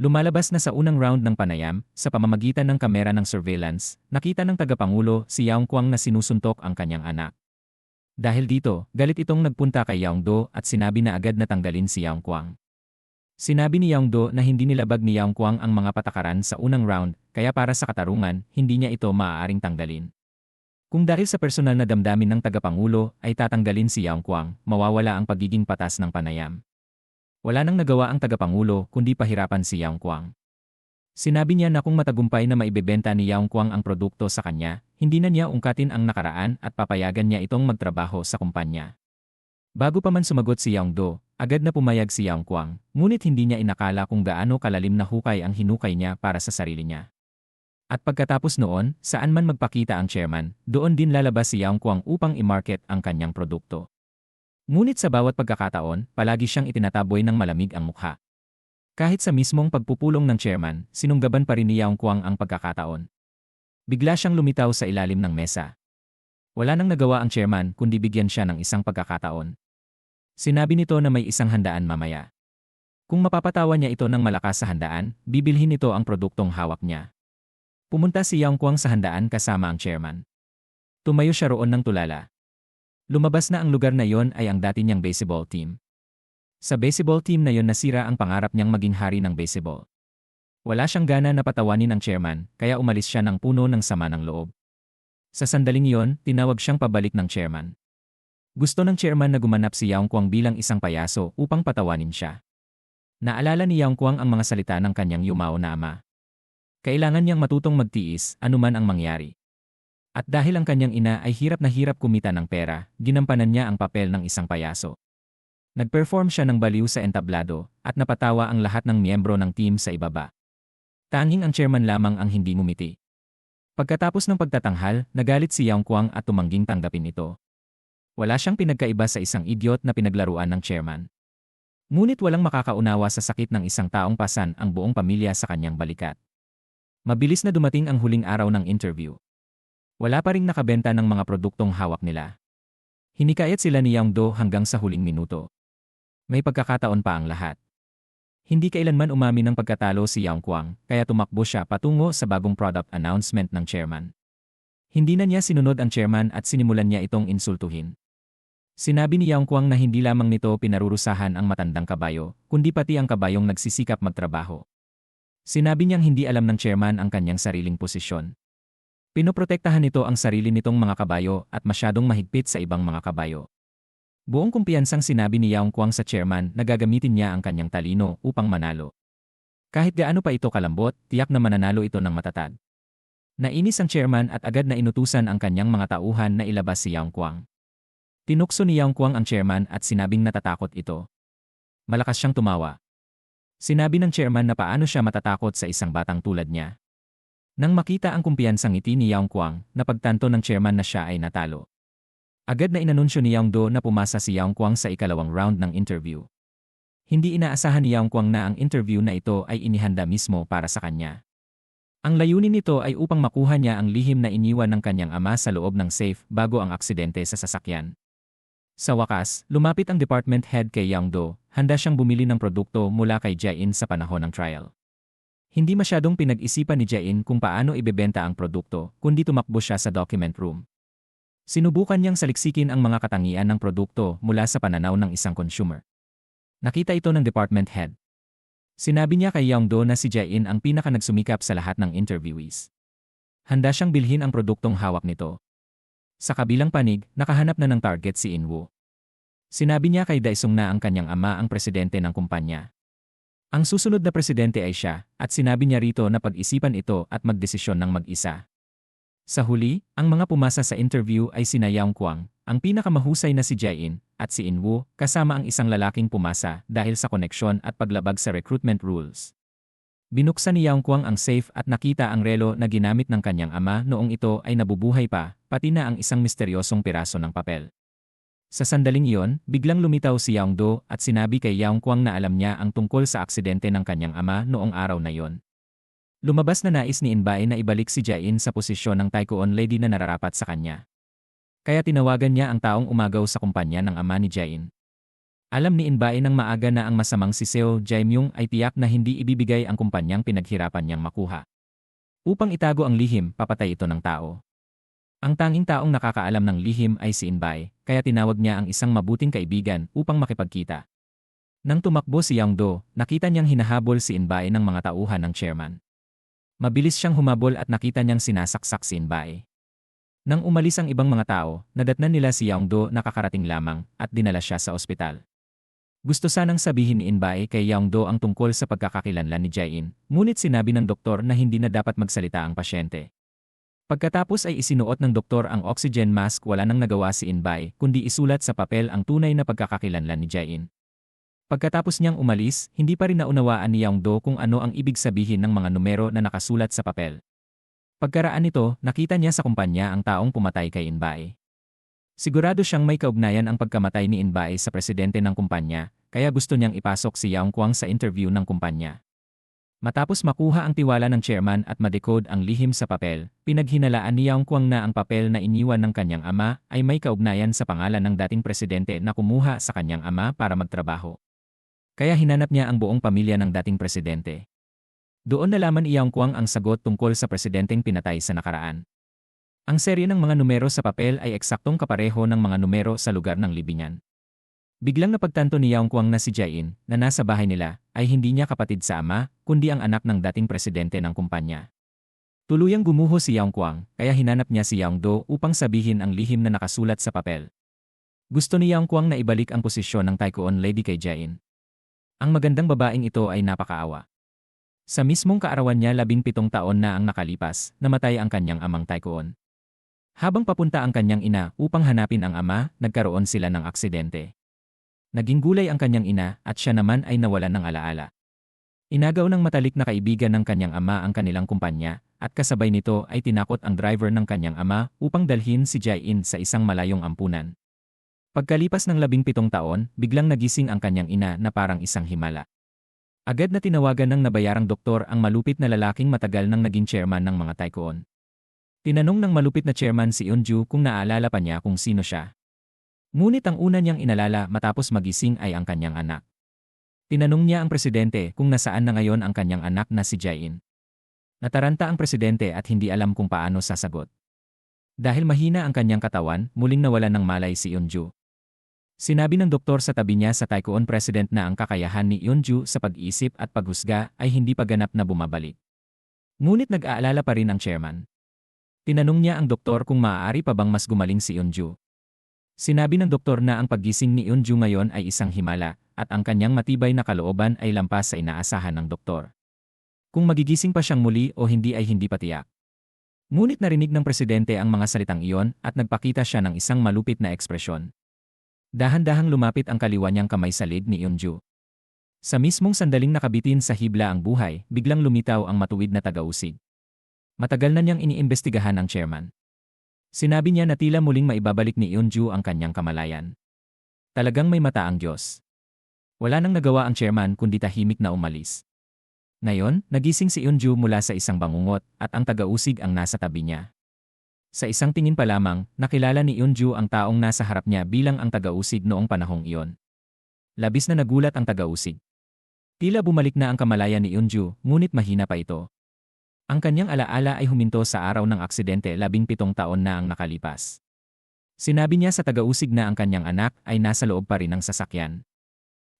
Lumalabas na sa unang round ng panayam, sa pamamagitan ng kamera ng surveillance, nakita ng tagapangulo si Yang Kwang na sinusuntok ang kanyang anak. Dahil dito, galit itong nagpunta kay Yeongdo at sinabi na agad na tanggalin si Yang Kwang. Sinabi ni Yeongdo na hindi nilabag ni Yang Kwang ang mga patakaran sa unang round, kaya para sa katarungan, hindi niya ito maaaring tanggalin. Kung dahil sa personal na damdamin ng tagapangulo ay tatanggalin si Yang Kwang, mawawala ang pagiging patas ng panayam. Wala nang nagawa ang tagapangulo kundi pahirapan si Yang Kwang. Sinabi niya na kung matagumpay na maibebenta ni Yang Kwang ang produkto sa kanya, hindi na niya ungkatin ang nakaraan at papayagan niya itong magtrabaho sa kumpanya. Bago pa man sumagot si Yeongdo, agad na pumayag si Yang Kwang, ngunit hindi niya inakala kung gaano kalalim na hukay ang hinukay niya para sa sarili niya. At pagkatapos noon, saan man magpakita ang chairman, doon din lalabas si Yang Kwang upang i-market ang kanyang produkto. Ngunit sa bawat pagkakataon, palagi siyang itinataboy ng malamig ang mukha. Kahit sa mismong pagpupulong ng chairman, sinunggaban pa rin ni Yang Kwang ang pagkakataon. Bigla siyang lumitaw sa ilalim ng mesa. Wala nang nagawa ang chairman kundi bigyan siya ng isang pagkakataon. Sinabi nito na may isang handaan mamaya. Kung mapapatawa niya ito ng malakas sa handaan, bibilhin nito ang produktong hawak niya. Pumunta si Yang Kwang sa handaan kasama ang chairman. Tumayo siya roon ng tulala. Lumabas na ang lugar na yon ay ang dati niyang baseball team. Sa baseball team na yon nasira ang pangarap niyang maging hari ng baseball. Wala siyang gana na patawanin ang chairman, kaya umalis siya ng puno ng sama ng loob. Sa sandaling iyon, tinawag siyang pabalik ng chairman. Gusto ng chairman na gumanap si Yang Kwang bilang isang payaso upang patawanin siya. Naalala ni Yang Kwang ang mga salita ng kanyang yumao na ama. Kailangan niyang matutong magtiis, anuman ang mangyari. At dahil ang kanyang ina ay hirap na hirap kumita ng pera, ginampanan niya ang papel ng isang payaso. Nag-perform siya ng baliw sa entablado at napatawa ang lahat ng miyembro ng team sa ibaba. Tanging ang chairman lamang ang hindi ngumiti. Pagkatapos ng pagtatanghal, nagalit si Yang Kuang at tumangging tanggapin ito. Wala siyang pinagkaiba sa isang idiot na pinaglaruan ng chairman. Ngunit walang makakaunawa sa sakit ng isang taong pasan ang buong pamilya sa kanyang balikat. Mabilis na dumating ang huling araw ng interview. Wala pa ring nakabenta ng mga produktong hawak nila. Hinikayat sila ni Yang Do hanggang sa huling minuto. May pagkakataon pa ang lahat. Hindi kailanman umamin ng pagkatalo si Yang Kuang, kaya tumakbo siya patungo sa bagong product announcement ng chairman. Hindi na niya sinunod ang chairman at sinimulan niya itong insultuhin. Sinabi ni Yang Kuang na hindi lamang nito pinarurusahan ang matandang kabayo, kundi pati ang kabayong nagsisikap magtrabaho. Sinabi niyang hindi alam ng chairman ang kanyang sariling posisyon. Pinoprotektahan nito ang sarili nitong mga kabayo at masyadong mahigpit sa ibang mga kabayo. Buong kumpiyansang sinabi ni Yang Kuang sa chairman na gagamitin niya ang kanyang talino upang manalo. Kahit gaano pa ito kalambot, tiyak na mananalo ito ng matatag. Nainis ang chairman at agad na inutusan ang kanyang mga tauhan na ilabas si Yang Kuang. Tinukso ni Yang Kuang ang chairman at sinabing natatakot ito. Malakas siyang tumawa. Sinabi ng chairman na paano siya matatakot sa isang batang tulad niya. Nang makita ang kumpiyansang ngiti ni Yang Kuang, napagtanto ng chairman na siya ay natalo. Agad na inanunsyo ni Yang Do na pumasa si Yang Kuang sa ikalawang round ng interview. Hindi inaasahan ni Yang Kuang na ang interview na ito ay inihanda mismo para sa kanya. Ang layunin nito ay upang makuha niya ang lihim na iniwan ng kanyang ama sa loob ng safe bago ang aksidente sa sasakyan. Sa wakas, lumapit ang department head kay Yang Do, handa siyang bumili ng produkto mula kay Jae-in sa panahon ng trial. Hindi masyadong pinag-isipan ni Jae-in kung paano ibebenta ang produkto, kundi tumakbo siya sa document room. Sinubukan niyang saliksikin ang mga katangian ng produkto mula sa pananaw ng isang consumer. Nakita ito ng department head. Sinabi niya kay Yang Do na si Jae-in ang pinaka-nagsumikap sa lahat ng interviewees. Handa siyang bilhin ang produktong hawak nito. Sa kabilang panig, nakahanap na ng target si In-woo. Sinabi niya kay Daesung na ang kanyang ama ang presidente ng kumpanya. Ang susunod na presidente ay siya, at sinabi niya rito na pag-isipan ito at magdesisyon ng mag-isa. Sa huli, ang mga pumasa sa interview ay sina Yang Kuang, ang pinakamahusay na si Jae-in, at si In-woo, kasama ang isang lalaking pumasa dahil sa koneksyon at paglabag sa recruitment rules. Binuksan ni Yang Kuang ang safe at nakita ang relo na ginamit ng kanyang ama noong ito ay nabubuhay pa, pati na ang isang misteryosong piraso ng papel. Sa sandaling iyon, biglang lumitaw si Yang Do at sinabi kay Yang Kuang na alam niya ang tungkol sa aksidente ng kanyang ama noong araw na iyon. Lumabas na nais ni In-bae na ibalik si Jae-in sa posisyon ng Taekwondo lady na nararapat sa kanya. Kaya tinawagan niya ang taong umagaw sa kumpanya ng ama ni Jae-in. Alam ni In-bae nang maaga na ang masamang si Seo Jae-myung ay tiyak na hindi ibibigay ang kumpanyang pinaghirapan niyang makuha. Upang itago ang lihim, papatay ito ng tao. Ang tanging taong nakakaalam ng lihim ay si In-bae, kaya tinawag niya ang isang mabuting kaibigan upang makipagkita. Nang tumakbo si Yang Do, nakita niyang hinahabol si In-bae ng mga tauhan ng chairman. Mabilis siyang humabol at nakita niyang sinasaksak si In-bae. Nang umalis ang ibang mga tao, nadatnan nila si Yang Do na kakarating lamang at dinala siya sa ospital. Gusto sanang sabihin ni In-bae kay Yang Do ang tungkol sa pagkakakilanlan ni Jae-in, ngunit sinabi ng doktor na hindi na dapat magsalita ang pasyente. Pagkatapos ay isinuot ng doktor ang oxygen mask, wala nang nagawa si In-bae kundi isulat sa papel ang tunay na pagkakakilanlan ni Jae-in. Pagkatapos niyang umalis, hindi pa rin naunawaan ni Yang Do kung ano ang ibig sabihin ng mga numero na nakasulat sa papel. Pagkaraan nito, nakita niya sa kumpanya ang taong pumatay kay In-bae. Sigurado siyang may kaugnayan ang pagkamatay ni In-bae sa presidente ng kumpanya, kaya gusto niyang ipasok si Yang Kuang sa interview ng kumpanya. Matapos makuha ang tiwala ng chairman at ma-decode ang lihim sa papel, pinaghinalaan ni Yang Kuang na ang papel na iniwan ng kanyang ama ay may kaugnayan sa pangalan ng dating presidente na kumuha sa kanyang ama para magtrabaho. Kaya hinanap niya ang buong pamilya ng dating presidente. Doon nalaman ni Yang Kuang ang sagot tungkol sa presidenteng pinatay sa nakaraan. Ang serye ng mga numero sa papel ay eksaktong kapareho ng mga numero sa lugar ng libingan. Biglang napagtanto ni Yang Kuang na si Jae-in, na nasa bahay nila, ay hindi niya kapatid sa ama, kundi ang anak ng dating presidente ng kumpanya. Tuluyang gumuho si Yang Kuang, kaya hinanap niya si Yang Do upang sabihin ang lihim na nakasulat sa papel. Gusto ni Yang Kuang na ibalik ang posisyon ng Taekwondo lady kay Jae-in. Ang magandang babaeng ito ay napakaawa. Sa mismong kaarawan niya 17 taon na ang nakalipas, namatay ang kanyang amang Taekwondo. Habang papunta ang kanyang ina upang hanapin ang ama, nagkaroon sila ng aksidente. Naging gulay ang kanyang ina at siya naman ay nawalan ng alaala. Inagaw ng matalik na kaibigan ng kanyang ama ang kanilang kumpanya at kasabay nito ay tinakot ang driver ng kanyang ama upang dalhin si Jae-in sa isang malayong ampunan. Pagkalipas ng 17 taon, biglang nagising ang kanyang ina na parang isang himala. Agad na tinawagan ng nabayarang doktor ang malupit na lalaking matagal nang naging chairman ng mga Taekwon. Tinanong ng malupit na chairman si Eunju kung naalala pa niya kung sino siya. Ngunit ang una niyang inalala matapos magising ay ang kanyang anak. Tinanong niya ang presidente kung nasaan na ngayon ang kanyang anak na si Jae-in. Nataranta ang presidente at hindi alam kung paano sasagot. Dahil mahina ang kanyang katawan, muling nawalan ng malay si Eunju. Sinabi ng doktor sa tabi niya sa Taekwon President na ang kakayahan ni Eunju sa pag-iisip at paghusga ay hindi pa ganap na bumabalik. Ngunit nag-aalala pa rin ang chairman. Tinanong niya ang doktor kung maaari pa bang mas gumaling si Eunju. Sinabi ng doktor na ang paggising ni Eunju ngayon ay isang himala at ang kanyang matibay na kalooban ay lampas sa inaasahan ng doktor. Kung magigising pa siyang muli o hindi ay hindi pa tiyak. Ngunit narinig ng presidente ang mga salitang iyon at nagpakita siya ng isang malupit na ekspresyon. Dahan-dahang lumapit ang kaliwa niyang kamay sa lid ni Eunju. Sa mismong sandaling nakabitin sa hibla ang buhay, biglang lumitaw ang matuwid na tagausig. Matagal na niyang iniimbestigahan ang chairman. Sinabi niya na tila muling maibabalik ni Eunju ang kanyang kamalayan. Talagang may mata ang Diyos. Wala nang nagawa ang chairman kundi tahimik na umalis. Ngayon, nagising si Eunju mula sa isang bangungot at ang tagausig ang nasa tabi niya. Sa isang tingin pa lamang, nakilala ni Eunju ang taong nasa harap niya bilang ang tagausig noong panahong iyon. Labis na nagulat ang tagausig. Tila bumalik na ang kamalayan ni Eunju, ngunit mahina pa ito. Ang kanyang alaala ay huminto sa araw ng aksidente 17 taon na ang nakalipas. Sinabi niya sa tagausig na ang kanyang anak ay nasa loob pa rin ng sasakyan.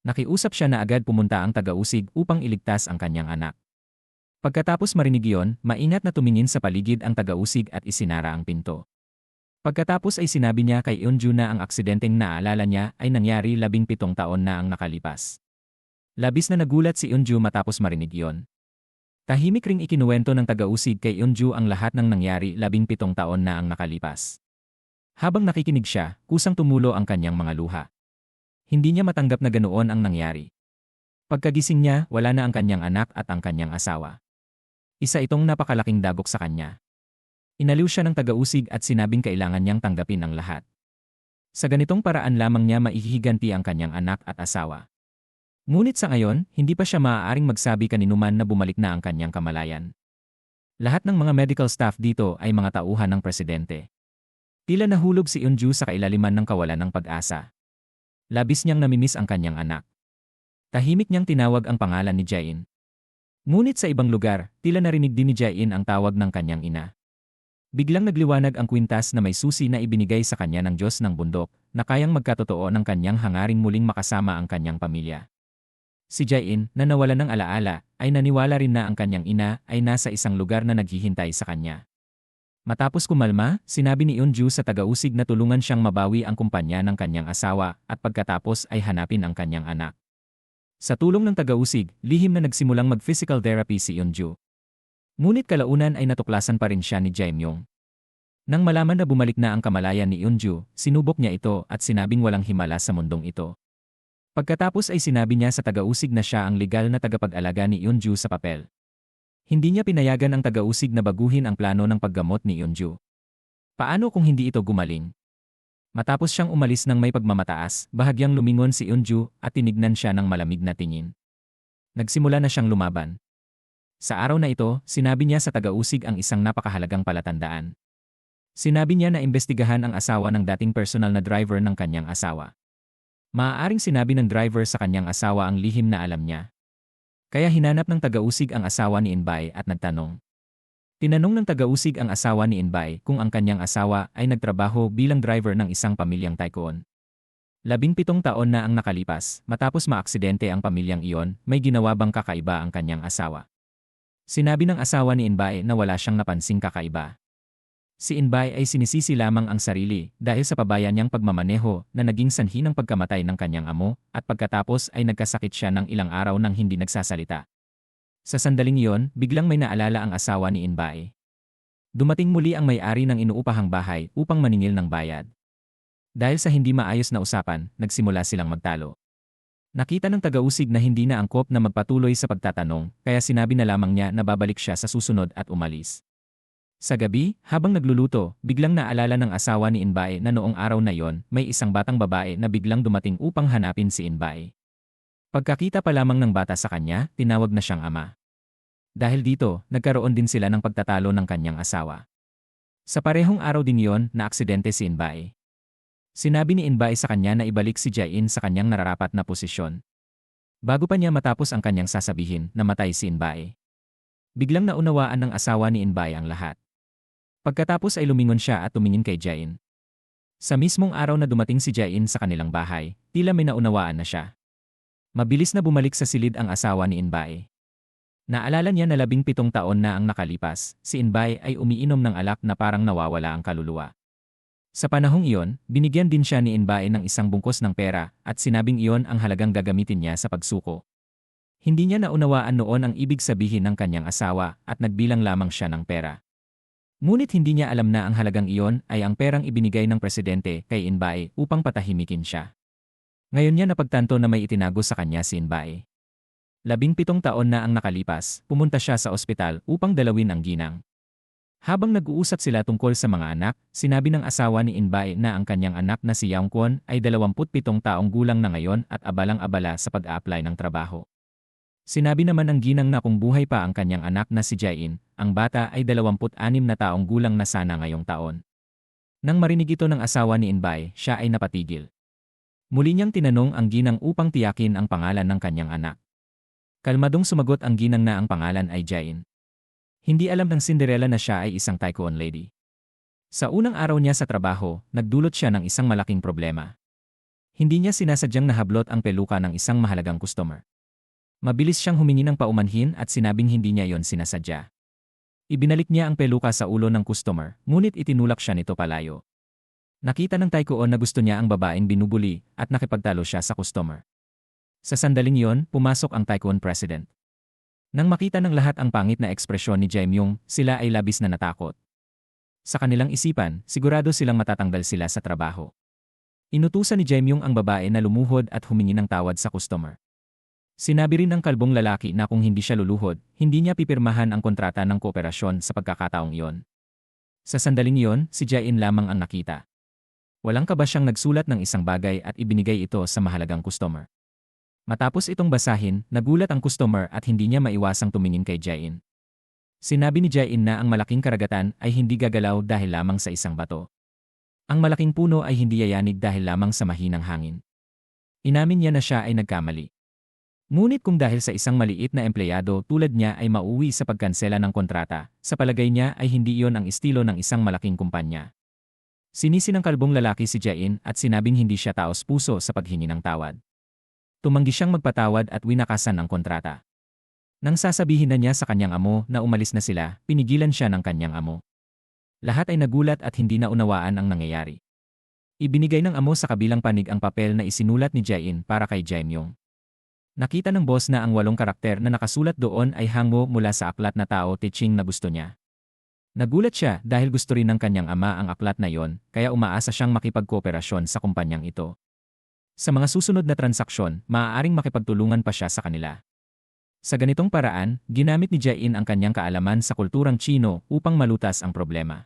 Nakiusap siya na agad pumunta ang tagausig upang iligtas ang kanyang anak. Pagkatapos marinig iyon, maingat na tumingin sa paligid ang tagausig at isinara ang pinto. Pagkatapos ay sinabi niya kay Eunju na ang aksidenteng naaalala niya ay nangyari 17 taon na ang nakalipas. Labis na nagulat si Eunju matapos marinig iyon. Tahimik ring ikinuwento ng tagausig kay Eunju ang lahat ng nangyari 17 taon na ang nakalipas. Habang nakikinig siya, kusang tumulo ang kanyang mga luha. Hindi niya matanggap na ganoon ang nangyari. Pagkagising niya, wala na ang kanyang anak at ang kanyang asawa. Isa itong napakalaking dagok sa kanya. Inaliw siya ng tagausig at sinabing kailangan niyang tanggapin ang lahat. Sa ganitong paraan lamang niya maihihiganti ang kanyang anak at asawa. Ngunit sa ngayon, hindi pa siya maaaring magsabi kaninuman na bumalik na ang kanyang kamalayan. Lahat ng mga medical staff dito ay mga tauhan ng presidente. Tila nahulog si Eunju sa kailaliman ng kawalan ng pag-asa. Labis niyang namimiss ang kanyang anak. Tahimik niyang tinawag ang pangalan ni Jae-in. Ngunit sa ibang lugar, tila narinig din ni Jae-in ang tawag ng kanyang ina. Biglang nagliwanag ang kwintas na may susi na ibinigay sa kanya ng Diyos ng bundok na kayang magkatotoo ng kanyang hangaring muling makasama ang kanyang pamilya. Si Jae-in, na nawalan ng alaala, ay naniwala rin na ang kanyang ina ay nasa isang lugar na naghihintay sa kanya. Matapos kumalma, sinabi ni Eunju sa tagausig na tulungan siyang mabawi ang kumpanya ng kanyang asawa at pagkatapos ay hanapin ang kanyang anak. Sa tulong ng tagausig, lihim na nagsimulang mag-physical therapy si Eunju. Ngunit kalaunan ay natuklasan pa rin siya ni Jae-myung. Nang malaman na bumalik na ang kamalayan ni Eunju, sinubok niya ito at sinabing walang himala sa mundong ito. Pagkatapos ay sinabi niya sa tagausig na siya ang legal na tagapag-alaga ni Eunju sa papel. Hindi niya pinayagan ang tagausig na baguhin ang plano ng paggamot ni Eunju. Paano kung hindi ito gumaling? Matapos siyang umalis ng may pagmamataas, bahagyang lumingon si Eunju at tinignan siya ng malamig na tingin. Nagsimula na siyang lumaban. Sa araw na ito, sinabi niya sa tagausig ang isang napakahalagang palatandaan. Sinabi niya na imbestigahan ang asawa ng dating personal na driver ng kanyang asawa. Maaaring sinabi ng driver sa kanyang asawa ang lihim na alam niya. Kaya hinanap ng tagausig ang asawa ni Inbay at nagtanong. Tinanong ng tagausig ang asawa ni Inbay kung ang kanyang asawa ay nagtrabaho bilang driver ng isang pamilyang Taekwon. 17 taon na ang nakalipas, matapos maaksidente ang pamilyang iyon, may ginawa bang kakaiba ang kanyang asawa? Sinabi ng asawa ni Inbay na wala siyang napansing kakaiba. Si Inbay ay sinisisi lamang ang sarili dahil sa pabaya niyang pagmamaneho na naging sanhi ng pagkamatay ng kanyang amo at pagkatapos ay nagkasakit siya ng ilang araw nang hindi nagsasalita. Sa sandaling iyon, biglang may naalala ang asawa ni Inbay. Dumating muli ang may-ari ng inuupahang bahay upang maningil ng bayad. Dahil sa hindi maayos na usapan, nagsimula silang magtalo. Nakita ng tagausig na hindi na angkop na magpatuloy sa pagtatanong, kaya sinabi na lamang niya na babalik siya sa susunod at umalis. Sa gabi, habang nagluluto, biglang naalala ng asawa ni Inbae na noong araw na yon, may isang batang babae na biglang dumating upang hanapin si Inbae. Pagkakita pa lamang ng bata sa kanya, tinawag na siyang ama. Dahil dito, nagkaroon din sila ng pagtatalo ng kanyang asawa. Sa parehong araw din yon, naaksidente si Inbae. Sinabi ni Inbae sa kanya na ibalik si Jain sa kanyang nararapat na posisyon. Bago pa niya matapos ang kanyang sasabihin, namatay si Inbae. Biglang naunawaan ng asawa ni Inbae ang lahat. Pagkatapos ay lumingon siya at tumingin kay Jain. Sa mismong araw na dumating si Jain sa kanilang bahay, tila may naunawaan na siya. Mabilis na bumalik sa silid ang asawa ni Inbae. Naalala niya na 17 taon na ang nakalipas, si Inbae ay umiinom ng alak na parang nawawala ang kaluluwa. Sa panahong iyon, binigyan din siya ni Inbae ng isang bungkos ng pera at sinabing iyon ang halagang gagamitin niya sa pagsuko. Hindi niya naunawaan noon ang ibig sabihin ng kanyang asawa at nagbilang lamang siya ng pera. Ngunit hindi niya alam na ang halagang iyon ay ang perang ibinigay ng presidente kay Inbae upang patahimikin siya. Ngayon niya napagtanto na may itinago sa kanya si Inbae. 17 taon na ang nakalipas, pumunta siya sa ospital upang dalawin ang ginang. Habang nag-uusap sila tungkol sa mga anak, sinabi ng asawa ni Inbae na ang kanyang anak na si Yang Kwon ay 27 taong gulang na ngayon at abalang-abala sa pag-a-apply ng trabaho. Sinabi naman ng ginang na kung buhay pa ang kanyang anak na si Jain, ang bata ay 26 na taong gulang na sana ngayong taon. Nang marinig ito ng asawa ni Inbae, siya ay napatigil. Muli niyang tinanong ang ginang upang tiyakin ang pangalan ng kanyang anak. Kalmadong sumagot ang ginang na ang pangalan ay Jain. Hindi alam ng Cinderella na siya ay isang Taekwon lady. Sa unang araw niya sa trabaho, nagdulot siya ng isang malaking problema. Hindi niya sinasadyang nahablot ang peluka ng isang mahalagang customer. Mabilis siyang humingi ng paumanhin at sinabing hindi niya yon sinasadya. Ibinalik niya ang peluka sa ulo ng customer, ngunit itinulak siya nito palayo. Nakita ng Taekwon na gusto niya ang babaeng binubuli at nakipagtalo siya sa customer. Sa sandaling yon, pumasok ang Taekwon president. Nang makita ng lahat ang pangit na ekspresyon ni Jae-myung, sila ay labis na natakot. Sa kanilang isipan, sigurado silang matatanggal sila sa trabaho. Inutusan ni Jae-myung ang babae na lumuhod at humingi ng tawad sa customer. Sinabi rin ng kalbong lalaki na kung hindi siya luluhod, hindi niya pipirmahan ang kontrata ng kooperasyon sa pagkakataong iyon. Sa sandaling iyon, si Jae-in lamang ang nakita. Walang kaba siyang nagsulat ng isang bagay at ibinigay ito sa mahalagang customer. Matapos itong basahin, nagulat ang customer at hindi niya maiwasang tumingin kay Jae-in. Sinabi ni Jae-in na ang malaking karagatan ay hindi gagalaw dahil lamang sa isang bato. Ang malaking puno ay hindi yayanig dahil lamang sa mahinang hangin. Inamin niya na siya ay nagkamali. Ngunit kung dahil sa isang maliit na empleyado tulad niya ay mauwi sa pagkansela ng kontrata, sa palagay niya ay hindi iyon ang estilo ng isang malaking kumpanya. Sinisi ng kalbong lalaki si Jae-in at sinabing hindi siya taos-puso sa paghingi ng tawad. Tumanggi siyang magpatawad at winakasan ang kontrata. Nang sasabihin na niya sa kanyang amo na umalis na sila, pinigilan siya ng kanyang amo. Lahat ay nagulat at hindi naunawaan ang nangyayari. Ibinigay ng amo sa kabilang panig ang papel na isinulat ni Jae-in para kay Jae-myung. Nakita ng boss na ang 8 karakter na nakasulat doon ay hango mula sa aklat na Tao Te Ching na gusto niya. Nagulat siya dahil gusto rin ng kanyang ama ang aklat na yon, kaya umaasa siyang makipagkooperasyon sa kumpanyang ito. Sa mga susunod na transaksyon, maaaring makipagtulungan pa siya sa kanila. Sa ganitong paraan, ginamit ni Jae-in ang kanyang kaalaman sa kulturang Chino upang malutas ang problema.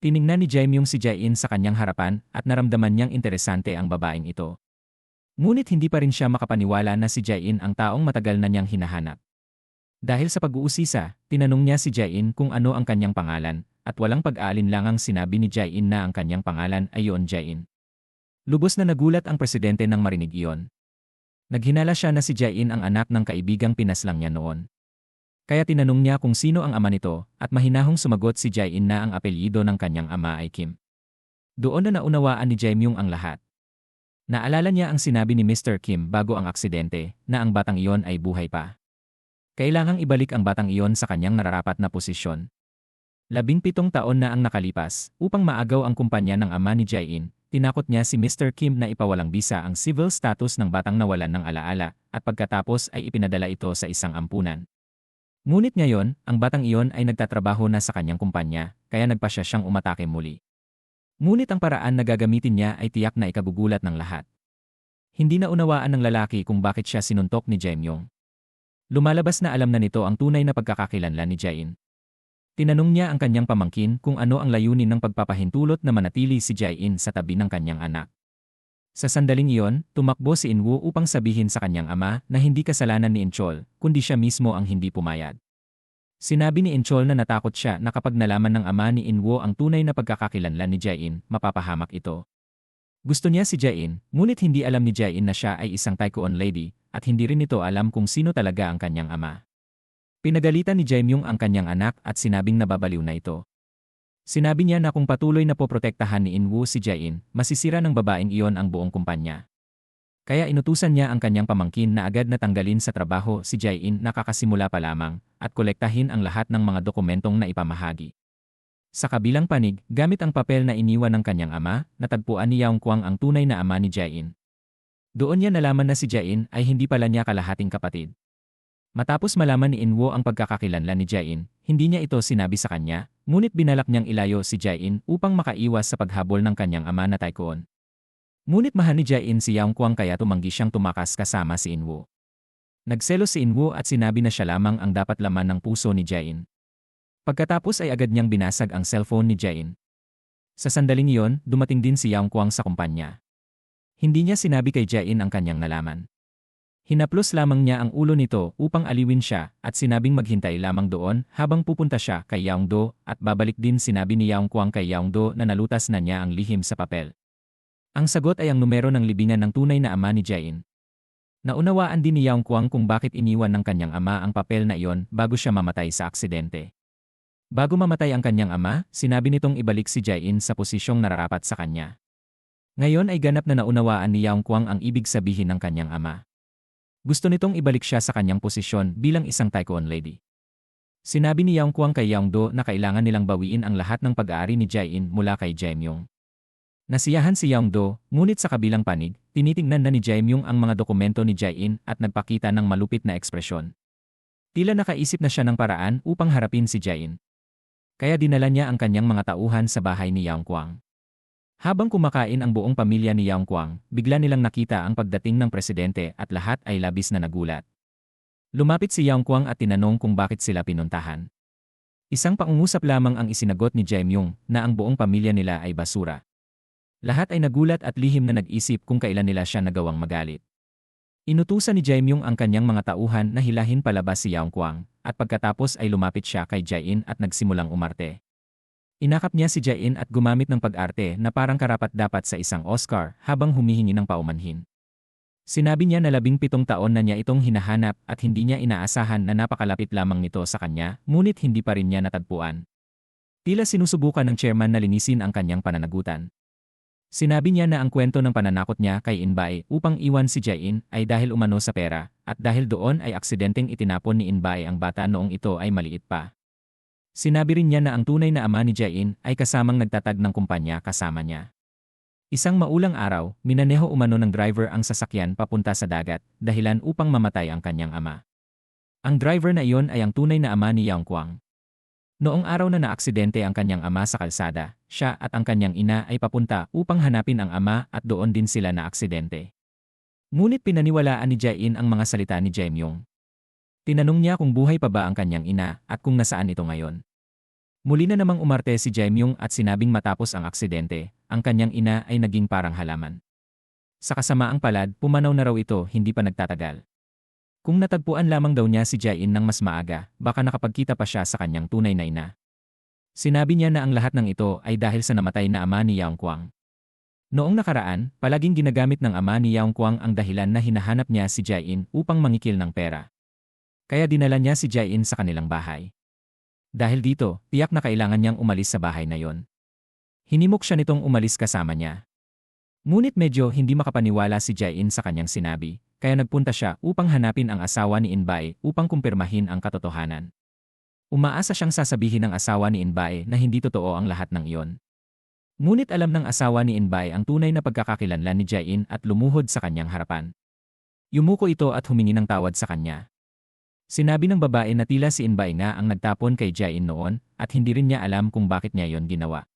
Tiningnan ni Jae-myung si Jae-in sa kanyang harapan at naramdaman niyang interesante ang babaeng ito. Ngunit hindi pa rin siya makapaniwala na si Jae-in ang taong matagal na niyang hinahanap. Dahil sa pag-uusisa, tinanong niya si Jae-in kung ano ang kanyang pangalan, at walang pag-aalinlangang sinabi ni Jae-in na ang kanyang pangalan ay Yoon Jae-in. Lubos na nagulat ang presidente nang marinig iyon. Naghinala siya na si Jae-in ang anak ng kaibigang pinaslang niya noon. Kaya tinanong niya kung sino ang ama nito, at mahinahong sumagot si Jae-in na ang apelyido ng kanyang ama ay Kim. Doon na naunawaan ni Jae-myung ang lahat. Naalala niya ang sinabi ni Mr. Kim bago ang aksidente, na ang batang iyon ay buhay pa. Kailangang ibalik ang batang iyon sa kanyang nararapat na posisyon. 17 taon na ang nakalipas, upang maagaw ang kumpanya ng ama ni Jae-in. Tinakot niya si Mr. Kim na ipawalang bisa ang civil status ng batang nawalan ng alaala at pagkatapos ay ipinadala ito sa isang ampunan. Ngunit ngayon, ang batang iyon ay nagtatrabaho na sa kanyang kumpanya, kaya nagpasya siyang umatake muli. Ngunit ang paraan na gagamitin niya ay tiyak na ikagugulat ng lahat. Hindi na unawaan ng lalaki kung bakit siya sinuntok ni Jae-myung. Lumalabas na alam na nito ang tunay na pagkakakilanlan ni Jae-in. Tinanong niya ang kanyang pamangkin kung ano ang layunin ng pagpapahintulot na manatili si Jae-in sa tabi ng kanyang anak. Sa sandaling iyon, tumakbo si In-woo upang sabihin sa kanyang ama na hindi kasalanan ni In-chol, kundi siya mismo ang hindi pumayag. Sinabi ni In-chol na natakot siya na kapag nalaman ng ama ni In-woo ang tunay na pagkakakilanlan ni Jae-in, mapapahamak ito. Gusto niya si Jae-in, ngunit hindi alam ni Jae-in na siya ay isang Taekwon lady, at hindi rin ito alam kung sino talaga ang kanyang ama. Pinagalitan ni Jae-myung ang kanyang anak at sinabing nababaliw na ito. Sinabi niya na kung patuloy na poprotektahan ni In-woo si Jae-in, masisira ng babaeng iyon ang buong kumpanya. Kaya inutusan niya ang kanyang pamangkin na agad na tanggalin sa trabaho si Jae-in na kakasimula pa lamang at kolektahin ang lahat ng mga dokumentong na ipamahagi. Sa kabilang panig, gamit ang papel na iniwan ng kanyang ama, natagpuan ni Yaong Kwang ang tunay na ama ni Jae-in. Doon niya nalaman na si Jae-in ay hindi pala niya kalahating kapatid. Matapos malaman ni In-woo ang pagkakakilanlan ni Jae-in, hindi niya ito sinabi sa kanya, ngunit binalak niyang ilayo si Jae-in upang makaiwas sa paghabol ng kanyang ama na Taekwon. Ngunit mahal ni Jae-in si Yaong Kwang kaya tumanggi siyang tumakas kasama si In-woo. Nagselos si In-woo at sinabi na siya lamang ang dapat laman ng puso ni Jae-in. Pagkatapos ay agad niyang binasag ang cellphone ni Jae-in. Sa sandaling iyon, dumating din si Yaong Kwang sa kumpanya. Hindi niya sinabi kay Jae-in ang kanyang nalaman. Hinaplos lamang niya ang ulo nito upang aliwin siya at sinabing maghintay lamang doon habang pupunta siya kay Yaong-do at babalik din. Sinabi ni Yaong Kwang kay Yaong-do na nalutas na niya ang lihim sa papel. Ang sagot ay ang numero ng libingan ng tunay na ama ni Jae-in. Naunawaan din ni Yaong Kwang kung bakit iniwan ng kanyang ama ang papel na iyon bago siya mamatay sa aksidente. Bago mamatay ang kanyang ama, sinabi nitong ibalik si Jae-in sa posisyong nararapat sa kanya. Ngayon ay ganap na naunawaan ni Yaong Kwang ang ibig sabihin ng kanyang ama. Gusto nitong ibalik siya sa kanyang posisyon bilang isang Taekwon lady. Sinabi ni Yaong Kwang kay Yaong-do na kailangan nilang bawiin ang lahat ng pag-aari ni Jae-in mula kay Jae-myung. Nasiyahan si Yaong-do, ngunit sa kabilang panig, tinitingnan na ni Jae-myung ang mga dokumento ni Jae-in at nagpakita ng malupit na ekspresyon. Tila nakaisip na siya ng paraan upang harapin si Jae-in. Kaya dinala niya ang kanyang mga tauhan sa bahay ni Yaong Kwang. Habang kumakain ang buong pamilya ni Yaong Kwang, bigla nilang nakita ang pagdating ng presidente at lahat ay labis na nagulat. Lumapit si Yaong Kwang at tinanong kung bakit sila pinuntahan. Isang pangungusap lamang ang isinagot ni Jae-myung na ang buong pamilya nila ay basura. Lahat ay nagulat at lihim na nag-isip kung kailan nila siya nagawang magalit. Inutusan ni Jae-myung ang kanyang mga tauhan na hilahin palabas si Yaong Kwang at pagkatapos ay lumapit siya kay Jae-in at nagsimulang umarte. Inakap niya si Jae-in at gumamit ng pag-arte na parang karapat-dapat sa isang Oscar habang humihingi ng paumanhin. Sinabi niya na 17 taon na niya itong hinahanap at hindi niya inaasahan na napakalapit lamang nito sa kanya, ngunit hindi pa rin niya natagpuan. Tila sinusubukan ng chairman na linisin ang kanyang pananagutan. Sinabi niya na ang kwento ng pananakot niya kay In-bae upang iwan si Jae-in ay dahil umano sa pera, at dahil doon ay aksidenteng itinapon ni In-bae ang bata noong ito ay maliit pa. Sinabi rin niya na ang tunay na ama ni Jae-in ay kasamang nagtatag ng kumpanya kasama niya. Isang maulang araw, minaneho umano ng driver ang sasakyan papunta sa dagat, dahilan upang mamatay ang kanyang ama. Ang driver na iyon ay ang tunay na ama ni Yaong Kwang. Noong araw na naaksidente ang kanyang ama sa kalsada, siya at ang kanyang ina ay papunta upang hanapin ang ama at doon din sila naaksidente. Ngunit pinaniwalaan ni Jae-in ang mga salita ni Jae-myung. Tinanong niya kung buhay pa ba ang kanyang ina at kung nasaan ito ngayon. Muli na namang umarte si Jae-myung at sinabing matapos ang aksidente, ang kanyang ina ay naging parang halaman. Sa kasamaang palad, pumanaw na raw ito hindi pa nagtatagal. Kung natagpuan lamang daw niya si Jae-in ng mas maaga, baka nakapagkita pa siya sa kanyang tunay na ina. Sinabi niya na ang lahat ng ito ay dahil sa namatay na ama ni Yaong Kwang. Noong nakaraan, palaging ginagamit ng ama ni Yaong Kwang ang dahilan na hinahanap niya si Jae-in upang mangikil ng pera. Kaya dinala niya si Jae-in sa kanilang bahay. Dahil dito, tiyak na kailangan niyang umalis sa bahay na yon. Hinimok siya nitong umalis kasama niya. Ngunit medyo hindi makapaniwala si Jae-in sa kanyang sinabi, kaya nagpunta siya upang hanapin ang asawa ni In-bae upang kumpirmahin ang katotohanan. Umaasa siyang sasabihin ng asawa ni In-bae na hindi totoo ang lahat ng iyon. Ngunit alam ng asawa ni In-bae ang tunay na pagkakakilanlan ni Jae-in at lumuhod sa kanyang harapan. Yumuko ito at humingi ng tawad sa kanya. Sinabi ng babae na tila si Inbay nga ang nagtapon kay Jae-in noon at hindi rin niya alam kung bakit niya yon ginawa.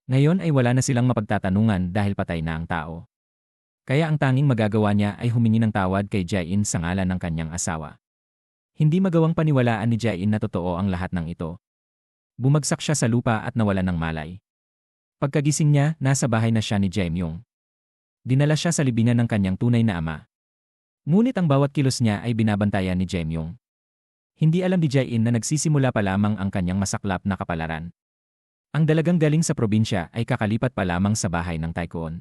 Ngayon ay wala na silang mapagtatanungan dahil patay na ang tao. Kaya ang tanging magagawa niya ay humingi ng tawad kay Jae-in sa ngalan ng kanyang asawa. Hindi magawang paniwalaan ni Jae-in na totoo ang lahat ng ito. Bumagsak siya sa lupa at nawalan ng malay. Pagkagising niya, nasa bahay na siya ni Jae-myung. Dinala siya sa libingan ng kanyang tunay na ama. Ngunit ang bawat kilos niya ay binabantayan ni Jae-myung. Hindi alam ni Jae-in na nagsisimula pa lamang ang kanyang masaklap na kapalaran. Ang dalagang galing sa probinsya ay kakalipat pa lamang sa bahay ng Taekwon.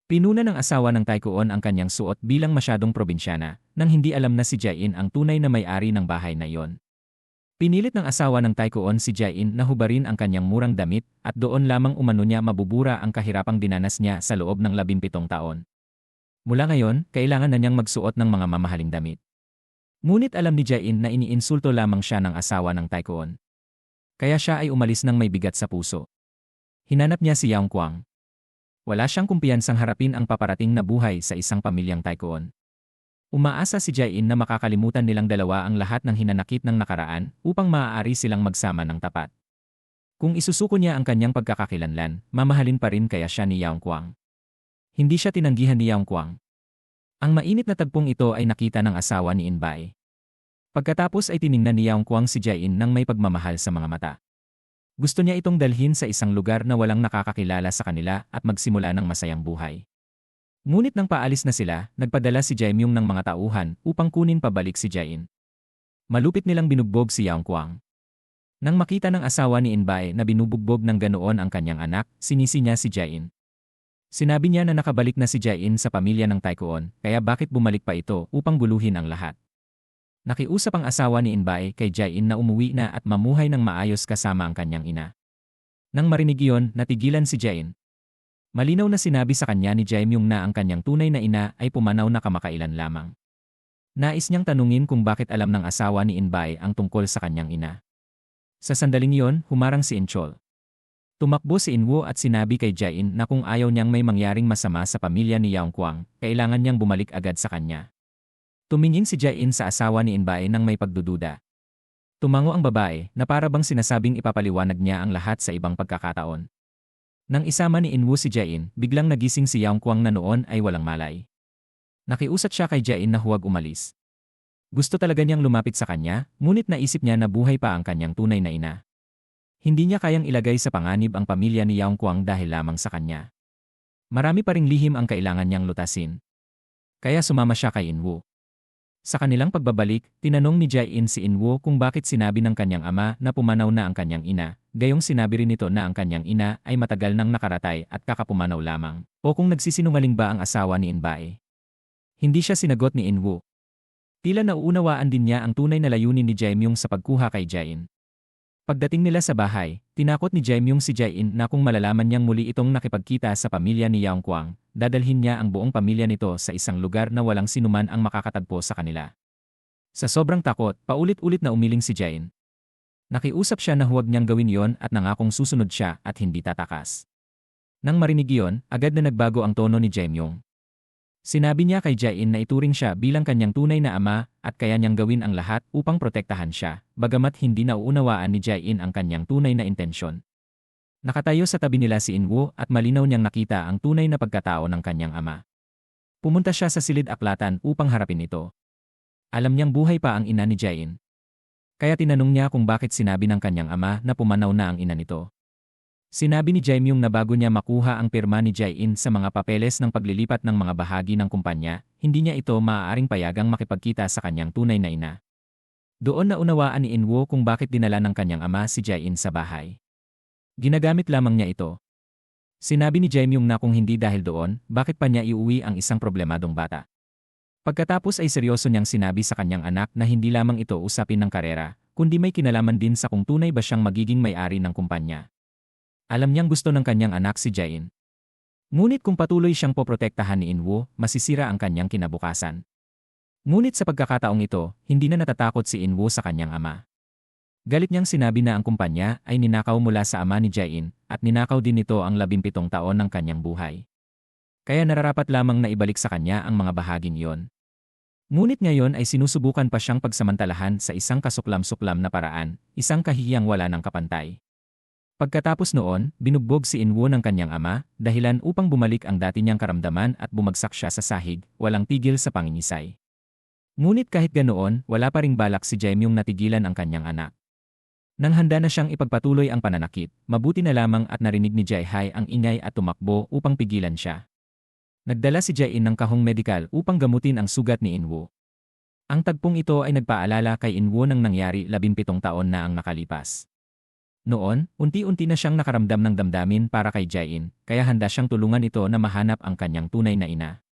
Pinuna ng asawa ng Taekwon ang kanyang suot bilang masyadong probinsyana nang hindi alam na si Jae-in ang tunay na may-ari ng bahay na iyon. Pinilit ng asawa ng Taekwon si Jae-in na hubarin ang kanyang murang damit at doon lamang umano niya mabubura ang kahirapang dinanas niya sa loob ng 17 taon. Mula ngayon, kailangan na niyang magsuot ng mga mamahaling damit. Ngunit alam ni Jae-in na iniinsulto lamang siya ng asawa ng Taekwon. Kaya siya ay umalis ng may bigat sa puso. Hinanap niya si Yaong Kwang. Wala siyang kumpiyansang harapin ang paparating na buhay sa isang pamilyang Taekwon. Umaasa si Jae-in na makakalimutan nilang dalawa ang lahat ng hinanakit ng nakaraan upang maaari silang magsama ng tapat. Kung isusuko niya ang kanyang pagkakakilanlan, mamahalin pa rin kaya siya ni Yaong Kwang. Hindi siya tinanggihan ni Yaong Kwang. Ang mainit na tagpong ito ay nakita ng asawa ni Inbay. Pagkatapos ay tiningnan ni Yaong Kwang si Jae-in nang may pagmamahal sa mga mata. Gusto niya itong dalhin sa isang lugar na walang nakakakilala sa kanila at magsimula ng masayang buhay. Ngunit nang paalis na sila, nagpadala si Jae-myung ng mga tauhan upang kunin pabalik si Jae-in. Malupit nilang binugbog si Yaong Kwang. Nang makita ng asawa ni Inbay na binubugbog ng ganoon ang kanyang anak, sinisi niya si Jae-in. Sinabi niya na nakabalik na si Jae-in sa pamilya ng Taekwon, kaya bakit bumalik pa ito upang guluhin ang lahat. Nakiusap ang asawa ni Inbay kay Jae-in na umuwi na at mamuhay ng maayos kasama ang kanyang ina. Nang marinig iyon, natigilan si Jae-in. Malinaw na sinabi sa kanya ni Jae-myung na ang kanyang tunay na ina ay pumanaw na kamakailan lamang. Nais niyang tanungin kung bakit alam ng asawa ni Inbay ang tungkol sa kanyang ina. Sa sandaling iyon, humarang si Inchol. Tumakbo si Inwoo at sinabi kay Jae-in na kung ayaw niyang may mangyaring masama sa pamilya ni Yaong Kwang, kailangan niyang bumalik agad sa kanya. Tumingin si Jae-in sa asawa ni Inbay nang may pagdududa. Tumango ang babae na para bang sinasabing ipapaliwanag niya ang lahat sa ibang pagkakataon. Nang isama ni Inwoo si Jae-in, biglang nagising si Yaong Kwang na noon ay walang malay. Nakiusat siya kay Jae-in na huwag umalis. Gusto talaga niyang lumapit sa kanya, ngunit naisip niya na buhay pa ang kanyang tunay na ina. Hindi niya kayang ilagay sa panganib ang pamilya ni Yaong Kwang dahil lamang sa kanya. Marami pa ring lihim ang kailangan niyang lutasin. Kaya sumama siya kay Inwoo. Sa kanilang pagbabalik, tinanong ni Jae-in si Inwoo kung bakit sinabi ng kanyang ama na pumanaw na ang kanyang ina, gayong sinabi rin nito na ang kanyang ina ay matagal nang nakaratay at kakapumanaw lamang, o kung nagsisinungaling ba ang asawa ni Inbay. Hindi siya sinagot ni Inwoo. Tila nauunawaan din niya ang tunay na layunin ni Jae-myung sa pagkuha kay Jae-in. Pagdating nila sa bahay, tinakot ni Jae-myung si Jae-in na kung malalaman niyang muli itong nakipagkita sa pamilya ni Yaong Kwang, dadalhin niya ang buong pamilya nito sa isang lugar na walang sinuman ang makakatagpo sa kanila. Sa sobrang takot, paulit-ulit na umiling si Jae-in. Nakiusap siya na huwag niyang gawin yon at nangakong susunod siya at hindi tatakas. Nang marinig iyon, agad na nagbago ang tono ni Jae-myung. Sinabi niya kay Jae-in na ituring siya bilang kanyang tunay na ama at kaya niyang gawin ang lahat upang protektahan siya, bagamat hindi nauunawaan ni Jae-in ang kanyang tunay na intensyon. Nakatayo sa tabi nila si Inwoo at malinaw niyang nakita ang tunay na pagkatao ng kanyang ama. Pumunta siya sa silid-aklatan upang harapin ito. Alam niyang buhay pa ang ina ni Jae-in. Kaya tinanong niya kung bakit sinabi ng kanyang ama na pumanaw na ang ina nito. Sinabi ni Jae-myung na bago niya makuha ang pirma ni Jae-in sa mga papeles ng paglilipat ng mga bahagi ng kumpanya, hindi niya ito maaaring payagang makipagkita sa kanyang tunay na ina. Doon na unawaan ni Inwoo kung bakit dinala ng kanyang ama si Jae-in sa bahay. Ginagamit lamang niya ito. Sinabi ni Jae-myung na kung hindi dahil doon, bakit pa niya iuwi ang isang problemadong bata. Pagkatapos ay seryoso niyang sinabi sa kanyang anak na hindi lamang ito usapin ng karera, kundi may kinalaman din sa kung tunay ba siyang magiging may-ari ng kumpanya. Alam niyang gusto ng kanyang anak si Jae-in. Ngunit kung patuloy siyang poprotektahan ni Inwoo, masisira ang kanyang kinabukasan. Ngunit sa pagkakataong ito, hindi na natatakot si Inwoo sa kanyang ama. Galit niyang sinabi na ang kumpanya ay ninakaw mula sa ama ni Jae-in at ninakaw din nito ang 17 taon ng kanyang buhay. Kaya nararapat lamang na ibalik sa kanya ang mga bahaging iyon. Ngunit ngayon ay sinusubukan pa siyang pagsamantalahan sa isang kasuklam-suklam na paraan, isang kahiyang wala ng kapantay. Pagkatapos noon, binugbog si Inwo ng kanyang ama, dahilan upang bumalik ang dati niyang karamdaman at bumagsak siya sa sahig, walang tigil sa pangingisay. Ngunit kahit ganoon, wala pa ring balak si Jaemyung na tigilan ang kanyang anak. Nang handa na siyang ipagpatuloy ang pananakit, mabuti na lamang at narinig ni Jae-hai ang ingay at tumakbo upang pigilan siya. Nagdala si Jae-in ng kahong medikal upang gamutin ang sugat ni Inwo. Ang tagpong ito ay nagpaalala kay Inwo ng nangyari 17 taon na ang nakalipas. Noon, unti-unti na siyang nakaramdam ng damdamin para kay Jae-in, kaya handa siyang tulungan ito na mahanap ang kanyang tunay na ina.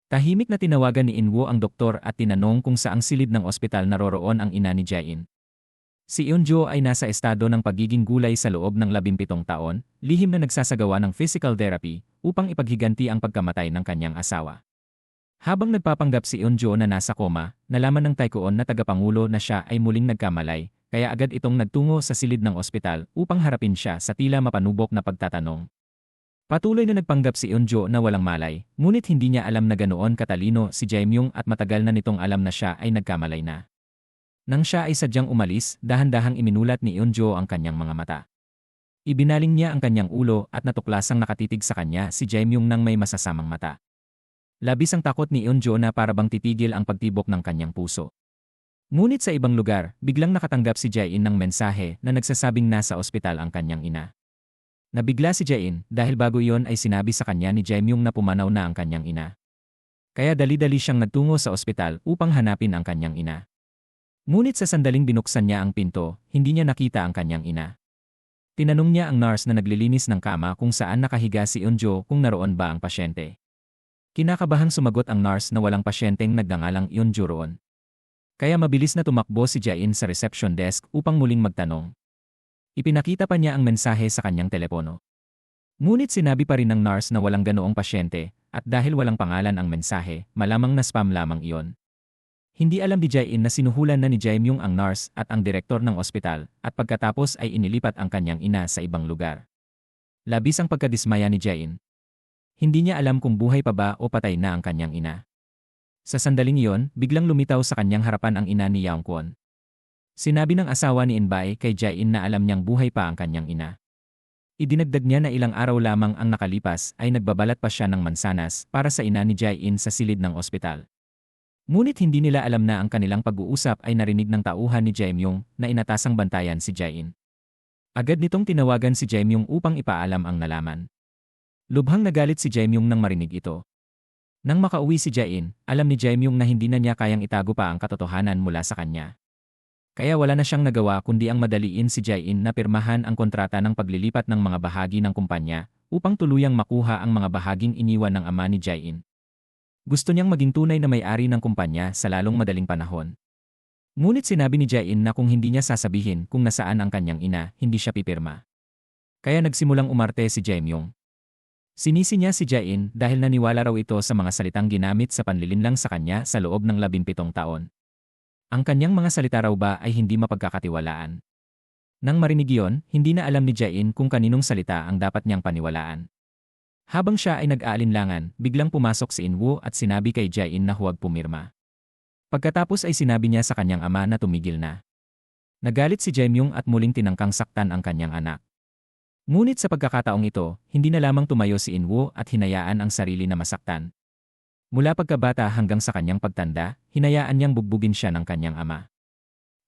Tahimik na tinawagan ni Inwo ang doktor at tinanong kung saang silid ng ospital naroroon ang ina ni Jae-in. Si Eunjo ay nasa estado ng pagiging gulay sa loob ng 17 taon, lihim na nagsasagawa ng physical therapy upang ipaghiganti ang pagkamatay ng kanyang asawa. Habang nagpapanggap si Eunjo na nasa koma, nalaman ng Taekwon na tagapangulo na siya ay muling nagkamalay, kaya agad itong nagtungo sa silid ng ospital upang harapin siya sa tila mapanubok na pagtatanong. Patuloy na nagpanggap si Eunjo na walang malay, ngunit hindi niya alam na ganoon katalino si Jaemyung at matagal na nitong alam na siya ay nagkamalay na. Nang siya ay sadyang umalis, dahan-dahang iminulat ni Eunjo ang kanyang mga mata. Ibinaling niya ang kanyang ulo at natuklasang nakatitig sa kanya si Jaemyung ng may masasamang mata. Labis ang takot ni Eunjo na parabang titigil ang pagtibok ng kanyang puso. Ngunit sa ibang lugar, biglang nakatanggap si Jae-in ng mensahe na nagsasabing nasa ospital ang kanyang ina. Nabigla si Jae-in dahil bago iyon ay sinabi sa kanya ni Jaemyung na pumanaw na ang kanyang ina. Kaya dali-dali siyang nagtungo sa ospital upang hanapin ang kanyang ina. Ngunit sa sandaling binuksan niya ang pinto, hindi niya nakita ang kanyang ina. Tinanong niya ang nurse na naglilinis ng kama kung saan nakahiga si Eunjo kung naroon ba ang pasyente. Kinakabahang sumagot ang nurse na walang pasyenteng nagdangalang Eunjo roon. Kaya mabilis na tumakbo si Jae-in sa reception desk upang muling magtanong. Ipinakita pa niya ang mensahe sa kanyang telepono. Ngunit sinabi pa rin ng nurse na walang ganoong pasyente, at dahil walang pangalan ang mensahe, malamang na spam lamang iyon. Hindi alam ni Jae-in na sinuhulan na ni Jaemyung ang nurse at ang direktor ng ospital, at pagkatapos ay inilipat ang kanyang ina sa ibang lugar. Labis ang pagkadismaya ni Jae-in. Hindi niya alam kung buhay pa ba o patay na ang kanyang ina. Sa sandaling iyon, biglang lumitaw sa kanyang harapan ang ina ni Yeongkwon. Sinabi ng asawa ni Inbae kay Jae-in na alam niyang buhay pa ang kanyang ina. Idinagdag niya na ilang araw lamang ang nakalipas ay nagbabalat pa siya ng mansanas para sa ina ni Jae-in sa silid ng ospital. Ngunit hindi nila alam na ang kanilang pag-uusap ay narinig ng tauhan ni Jaemyung na inatasang bantayan si Jae-in. Agad nitong tinawagan si Jaemyung upang ipaalam ang nalaman. Lubhang nagalit si Jaemyung nang marinig ito. Nang makauwi si Jae-in, alam ni Jaemyung na hindi na niya kayang itago pa ang katotohanan mula sa kanya. Kaya wala na siyang nagawa kundi ang madaliin si Jae-in na pirmahan ang kontrata ng paglilipat ng mga bahagi ng kumpanya upang tuluyang makuha ang mga bahaging iniwan ng ama ni Jae-in. Gusto niyang maging tunay na may-ari ng kumpanya sa lalong madaling panahon. Ngunit sinabi ni Jae-in na kung hindi niya sasabihin kung nasaan ang kanyang ina, hindi siya pipirma. Kaya nagsimulang umarte si Jaemyung. Sinisi niya si Jae-in dahil naniwala raw ito sa mga salitang ginamit sa panlilinlang sa kanya sa loob ng 17 taon. Ang kanyang mga salita raw ba ay hindi mapagkakatiwalaan. Nang marinig iyon, hindi na alam ni Jae-in kung kaninong salita ang dapat niyang paniwalaan. Habang siya ay nag-aalinlangan, biglang pumasok si Inwo at sinabi kay Jae-in na huwag pumirma. Pagkatapos ay sinabi niya sa kanyang ama na tumigil na. Nagalit si Jaemyung at muling tinangkang saktan ang kanyang anak. Ngunit sa pagkakataong ito, hindi na lamang tumayo si Inwo at hinayaan ang sarili na masaktan. Mula pagkabata hanggang sa kanyang pagtanda, hinayaan niyang bugbugin siya ng kanyang ama.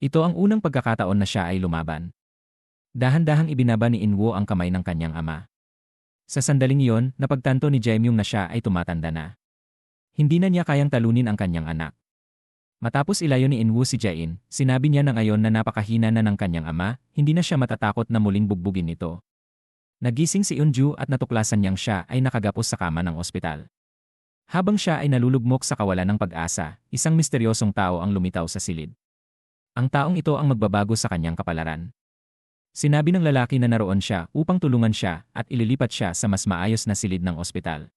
Ito ang unang pagkakataon na siya ay lumaban. Dahan-dahang ibinaba ni Inwo ang kamay ng kanyang ama. Sa sandaling iyon, napagtanto ni Jaemyung na siya ay tumatanda na. Hindi na niya kayang talunin ang kanyang anak. Matapos ilayo ni Inwo si Jae-in, sinabi niya na ngayon na napakahina na ng kanyang ama, hindi na siya matatakot na muling bugbugin ito. Nagising si Eunju at natuklasan niyang siya ay nakagapos sa kama ng ospital. Habang siya ay nalulugmok sa kawalan ng pag-asa, isang misteryosong tao ang lumitaw sa silid. Ang taong ito ang magbabago sa kanyang kapalaran. Sinabi ng lalaki na naroon siya upang tulungan siya at ililipat siya sa mas maayos na silid ng ospital.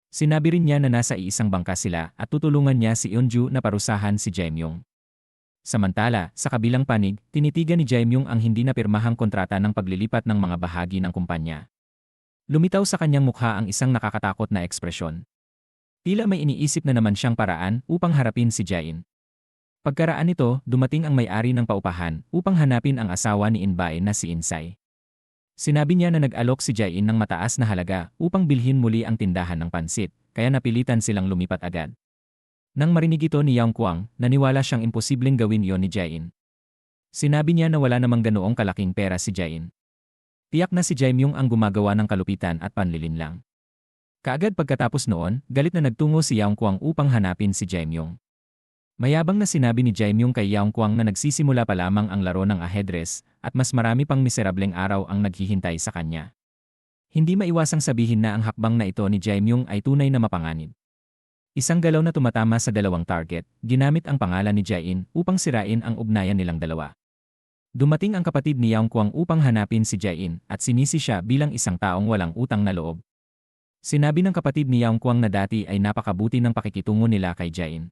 Sinabi rin niya na nasa iisang bangka sila at tutulungan niya si Eunju na parusahan si Jaemyung. Samantala, sa kabilang panig, tinitigan ni Jaemyung ang hindi napirmahang kontrata ng paglilipat ng mga bahagi ng kumpanya. Lumitaw sa kanyang mukha ang isang nakakatakot na ekspresyon. Tila may iniisip na naman siyang paraan upang harapin si Jain. Pagkaraan nito, dumating ang may-ari ng paupahan upang hanapin ang asawa ni Inbay na si Insay. Sinabi niya na nag-alok si Jain ng mataas na halaga upang bilhin muli ang tindahan ng pansit, kaya napilitan silang lumipat agad. Nang marinig ito ni Yang Kuang, naniwala siyang imposibleng gawin iyon ni Jain. Sinabi niya na wala namang ganoong kalaking pera si Jain. Tiyak na si Jaimyong ang gumagawa ng kalupitan at panlilinlang. Kaagad pagkatapos noon, galit na nagtungo si Yang Kuang upang hanapin si Jaimyong. Mayabang na sinabi ni Jaimyong kay Yang Kuang na nagsisimula pa lamang ang laro ng ajedrez at mas marami pang miserableng araw ang naghihintay sa kanya. Hindi maiwasang sabihin na ang hakbang na ito ni Jaimyong ay tunay na mapanganib. Isang galaw na tumatama sa dalawang target, ginamit ang pangalan ni Jain upang sirain ang ugnayan nilang dalawa. Dumating ang kapatid ni Yang Kuang upang hanapin si Jain at sinisi siya bilang isang taong walang utang na loob. Sinabi ng kapatid ni Yang Kuang na dati ay napakabuti ng pakikitungo nila kay Jain.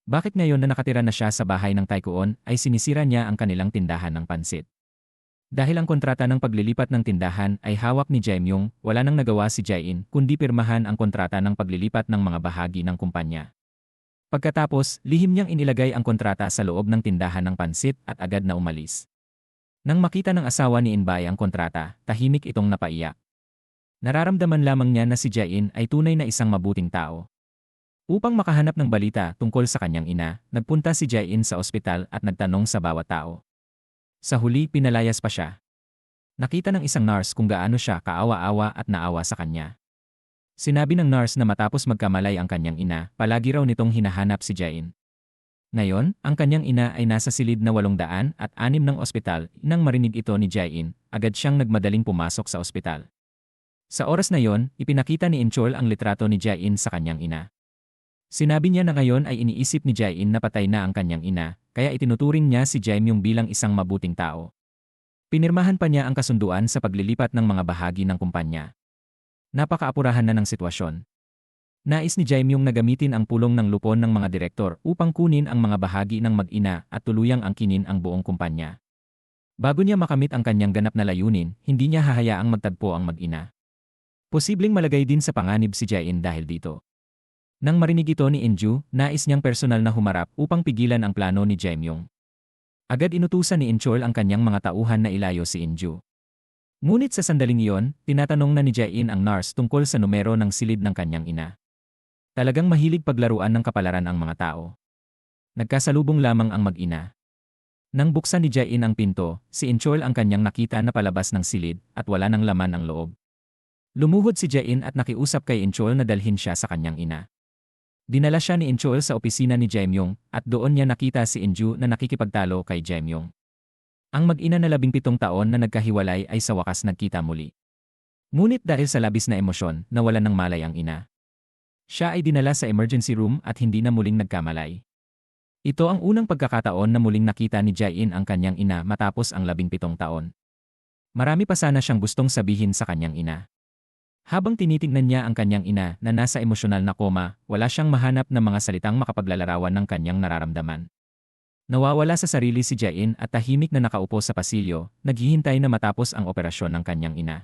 Bakit ngayon na nakatira na siya sa bahay ng Taikuon ay sinisira niya ang kanilang tindahan ng pansit? Dahil ang kontrata ng paglilipat ng tindahan ay hawak ni Jaimyong, wala nang nagawa si Jain kundi pirmahan ang kontrata ng paglilipat ng mga bahagi ng kumpanya. Pagkatapos, lihim niyang inilagay ang kontrata sa loob ng tindahan ng pansit at agad na umalis. Nang makita ng asawa ni Inbay ang kontrata, tahimik itong napaiyak. Nararamdaman lamang niya na si Jain ay tunay na isang mabuting tao. Upang makahanap ng balita tungkol sa kanyang ina, nagpunta si Jain sa ospital at nagtanong sa bawat tao. Sa huli, pinalayas pa siya. Nakita ng isang nurse kung gaano siya kaawa-awa at naawa sa kanya. Sinabi ng nurse na matapos magkamalay ang kanyang ina, palagi raw nitong hinahanap si Jain. Ngayon, ang kanyang ina ay nasa silid na 806 ng ospital. Nang marinig ito ni Jain, agad siyang nagmadaling pumasok sa ospital. Sa oras na yon, ipinakita ni Inchol ang litrato ni Jain sa kanyang ina. Sinabi niya na ngayon ay iniisip ni Jain na patay na ang kanyang ina, kaya itinuturing niya si Jaimyong bilang isang mabuting tao. Pinirmahan pa niya ang kasunduan sa paglilipat ng mga bahagi ng kumpanya. Napakaapurahan na ng sitwasyon. Nais ni Jaimyong na gamitin ang pulong ng lupon ng mga direktor upang kunin ang mga bahagi ng mag-ina at tuluyang angkinin ang buong kumpanya. Bago niya makamit ang kanyang ganap na layunin, hindi niya hahayaang magtagpo ang mag-ina. Posibleng malagay din sa panganib si Jain dahil dito. Nang marinig ito ni Inju, nais niyang personal na humarap upang pigilan ang plano ni Jaimyong. Agad inutusan ni Inchol ang kanyang mga tauhan na ilayo si Inju. Ngunit sa sandaling iyon, tinatanong na ni Jain ang nurse tungkol sa numero ng silid ng kanyang ina. Talagang mahilig paglaruan ng kapalaran ang mga tao. Nagkasalubong lamang ang mag-ina. Nang buksan ni Jain ang pinto, si Inchol ang kanyang nakita na palabas ng silid at wala ng laman ang loob. Lumuhod si Jain at nakiusap kay Inchol na dalhin siya sa kanyang ina. Dinala siya ni Inchol sa opisina ni Jaimyong at doon niya nakita si Inju na nakikipagtalo kay Jaimyong. Ang mag-ina na 17 taon na nagkahiwalay ay sa wakas nagkita muli. Ngunit dahil sa labis na emosyon, nawalan ng malay ang ina. Siya ay dinala sa emergency room at hindi na muling nagkamalay. Ito ang unang pagkakataon na muling nakita ni Jain ang kanyang ina matapos ang 17 taon. Marami pa sana siyang gustong sabihin sa kanyang ina. Habang tinitingnan niya ang kanyang ina na nasa emosyonal na koma, wala siyang mahanap ng mga salitang makapaglalarawan ng kanyang nararamdaman. Nawawala sa sarili si Jain at tahimik na nakaupo sa pasilyo, naghihintay na matapos ang operasyon ng kanyang ina.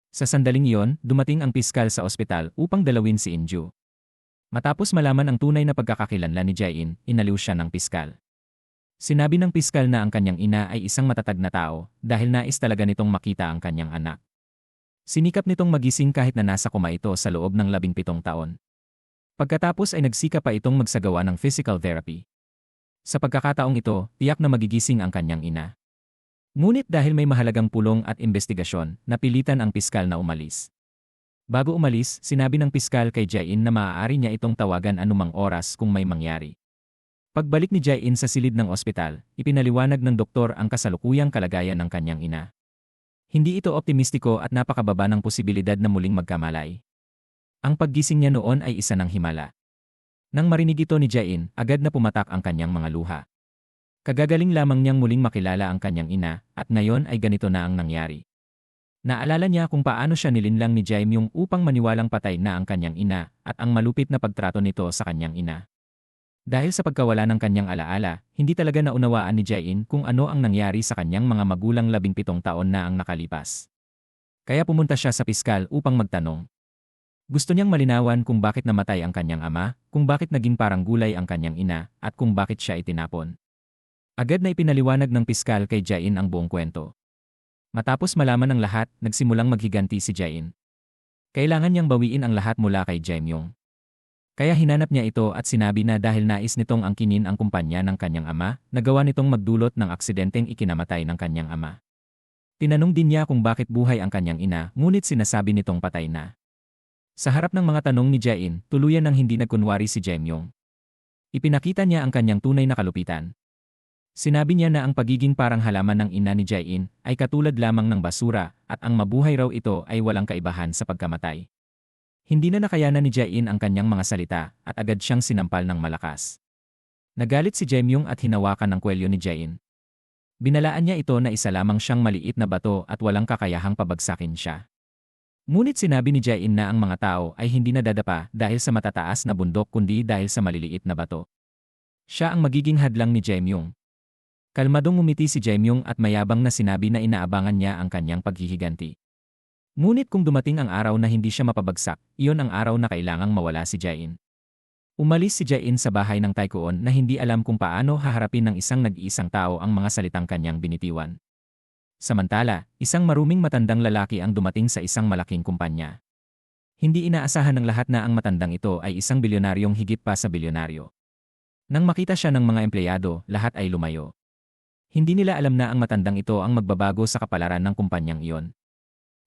Sa sandaling iyon, dumating ang piskal sa ospital upang dalawin si Inju. Matapos malaman ang tunay na pagkakakilanlan ni Jain, inaliw siya ng piskal. Sinabi ng piskal na ang kanyang ina ay isang matatag na tao dahil nais talaga nitong makita ang kanyang anak. Sinikap nitong magising kahit na nasa koma ito sa loob ng 17 taon. Pagkatapos ay nagsikap pa itong magsagawa ng physical therapy. Sa pagkakataong ito, tiyak na magigising ang kanyang ina. Ngunit dahil may mahalagang pulong at investigasyon, napilitan ang piskal na umalis. Bago umalis, sinabi ng piskal kay Jain na maaari niya itong tawagan anumang oras kung may mangyari. Pagbalik ni Jain sa silid ng ospital, ipinaliwanag ng doktor ang kasalukuyang kalagayan ng kanyang ina. Hindi ito optimistiko at napakababa ng posibilidad na muling magkamalay. Ang paggising niya noon ay isa ng himala. Nang marinig ito ni Jain, agad na pumatak ang kanyang mga luha. Kagagaling lamang niyang muling makilala ang kanyang ina, at ngayon ay ganito na ang nangyari. Naalala niya kung paano siya nilinlang ni Jaimyong upang maniwalang patay na ang kanyang ina, at ang malupit na pagtrato nito sa kanyang ina. Dahil sa pagkawala ng kanyang alaala, hindi talaga naunawaan ni Jain kung ano ang nangyari sa kanyang mga magulang 17 taon na ang nakalipas. Kaya pumunta siya sa piskal upang magtanong. Gusto niyang malinawan kung bakit namatay ang kanyang ama, kung bakit naging parang gulay ang kanyang ina, at kung bakit siya itinapon. Agad na ipinaliwanag ng piskal kay Jain ang buong kwento. Matapos malaman ng lahat, nagsimulang maghiganti si Jain. Kailangan niyang bawiin ang lahat mula kay Jaemyung. Kaya hinanap niya ito at sinabi na dahil nais nitong angkinin ang kumpanya ng kanyang ama, nagawa nitong magdulot ng aksidenteng ikinamatay ng kanyang ama. Tinanong din niya kung bakit buhay ang kanyang ina, ngunit sinasabi nitong patay na. Sa harap ng mga tanong ni Jain, tuluyan ng hindi nagkunwari si Jaemyung. Ipinakita niya ang kanyang tunay na kalupitan. Sinabi niya na ang pagiging parang halaman ng ina ni Jain ay katulad lamang ng basura at ang mabuhay raw ito ay walang kaibahan sa pagkamatay. Hindi na nakayanan ni Jain ang kanyang mga salita at agad siyang sinampal ng malakas. Nagalit si Jaemyung at hinawakan ang kwelyo ni Jain. Binalaan niya ito na isa lamang siyang maliit na bato at walang kakayahang pabagsakin siya. Ngunit sinabi ni Jain na ang mga tao ay hindi nadadapa dahil sa matataas na bundok kundi dahil sa maliliit na bato. Siya ang magiging hadlang ni Jaemyung. Kalmadong ngumiti si Jaemyung at mayabang na sinabi na inaabangan niya ang kanyang paghihiganti. Ngunit kung dumating ang araw na hindi siya mapabagsak, iyon ang araw na kailangang mawala si Jain. Umalis si Jain sa bahay ng Taikoon na hindi alam kung paano haharapin ng isang nag-iisang tao ang mga salitang kanyang binitiwan. Samantala, isang maruming matandang lalaki ang dumating sa isang malaking kumpanya. Hindi inaasahan ng lahat na ang matandang ito ay isang bilyonaryong higit pa sa bilyonaryo. Nang makita siya ng mga empleyado, lahat ay lumayo. Hindi nila alam na ang matandang ito ang magbabago sa kapalaran ng kumpanyang iyon.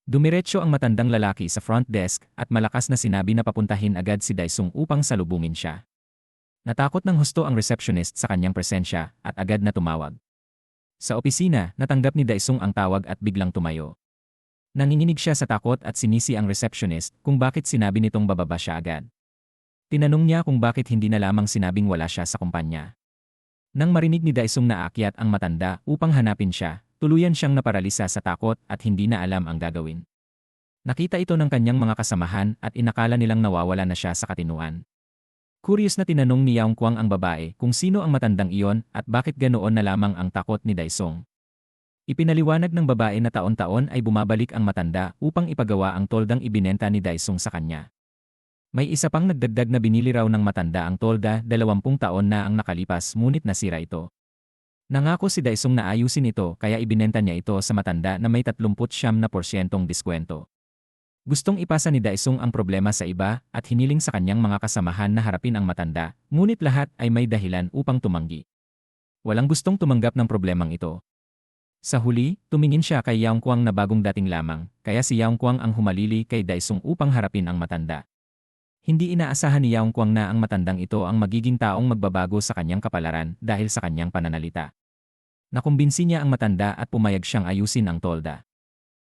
Dumiretso ang matandang lalaki sa front desk at malakas na sinabi na papuntahin agad si Daisung upang salubungin siya. Natakot ng husto ang receptionist sa kanyang presensya at agad na tumawag. Sa opisina, natanggap ni Daisung ang tawag at biglang tumayo. Nanginginig siya sa takot at sinisi ang receptionist kung bakit sinabi nitong bababa siya agad. Tinanong niya kung bakit hindi na lamang sinabing wala siya sa kumpanya. Nang marinig ni Daisung na aakyat ang matanda upang hanapin siya, tuluyan siyang naparalisa sa takot at hindi na alam ang gagawin. Nakita ito ng kanyang mga kasamahan at inakala nilang nawawala na siya sa katinuan. Curious na tinanong ni Yaong Kwang ang babae kung sino ang matandang iyon at bakit ganoon na lamang ang takot ni Daisung. Ipinaliwanag ng babae na taon-taon ay bumabalik ang matanda upang ipagawa ang toldang ibinenta ni Daisung sa kanya. May isa pang nagdagdag na binili raw ng matanda ang tolda 20 taon na ang nakalipas ngunit nasira ito. Nangako si Daisung na ayusin ito kaya ibinenta niya ito sa matanda na may 39% diskwento. Gustong ipasa ni Daisung ang problema sa iba at hiniling sa kanyang mga kasamahan na harapin ang matanda, ngunit lahat ay may dahilan upang tumanggi. Walang gustong tumanggap ng problemang ito. Sa huli, tumingin siya kay Yaong Kwang na bagong dating lamang, kaya si Yaong Kwang ang humalili kay Daisung upang harapin ang matanda. Hindi inaasahan ni Yaong Kwang na ang matandang ito ang magiging taong magbabago sa kanyang kapalaran dahil sa kanyang pananalita. Nakumbinsi niya ang matanda at pumayag siyang ayusin ang tolda.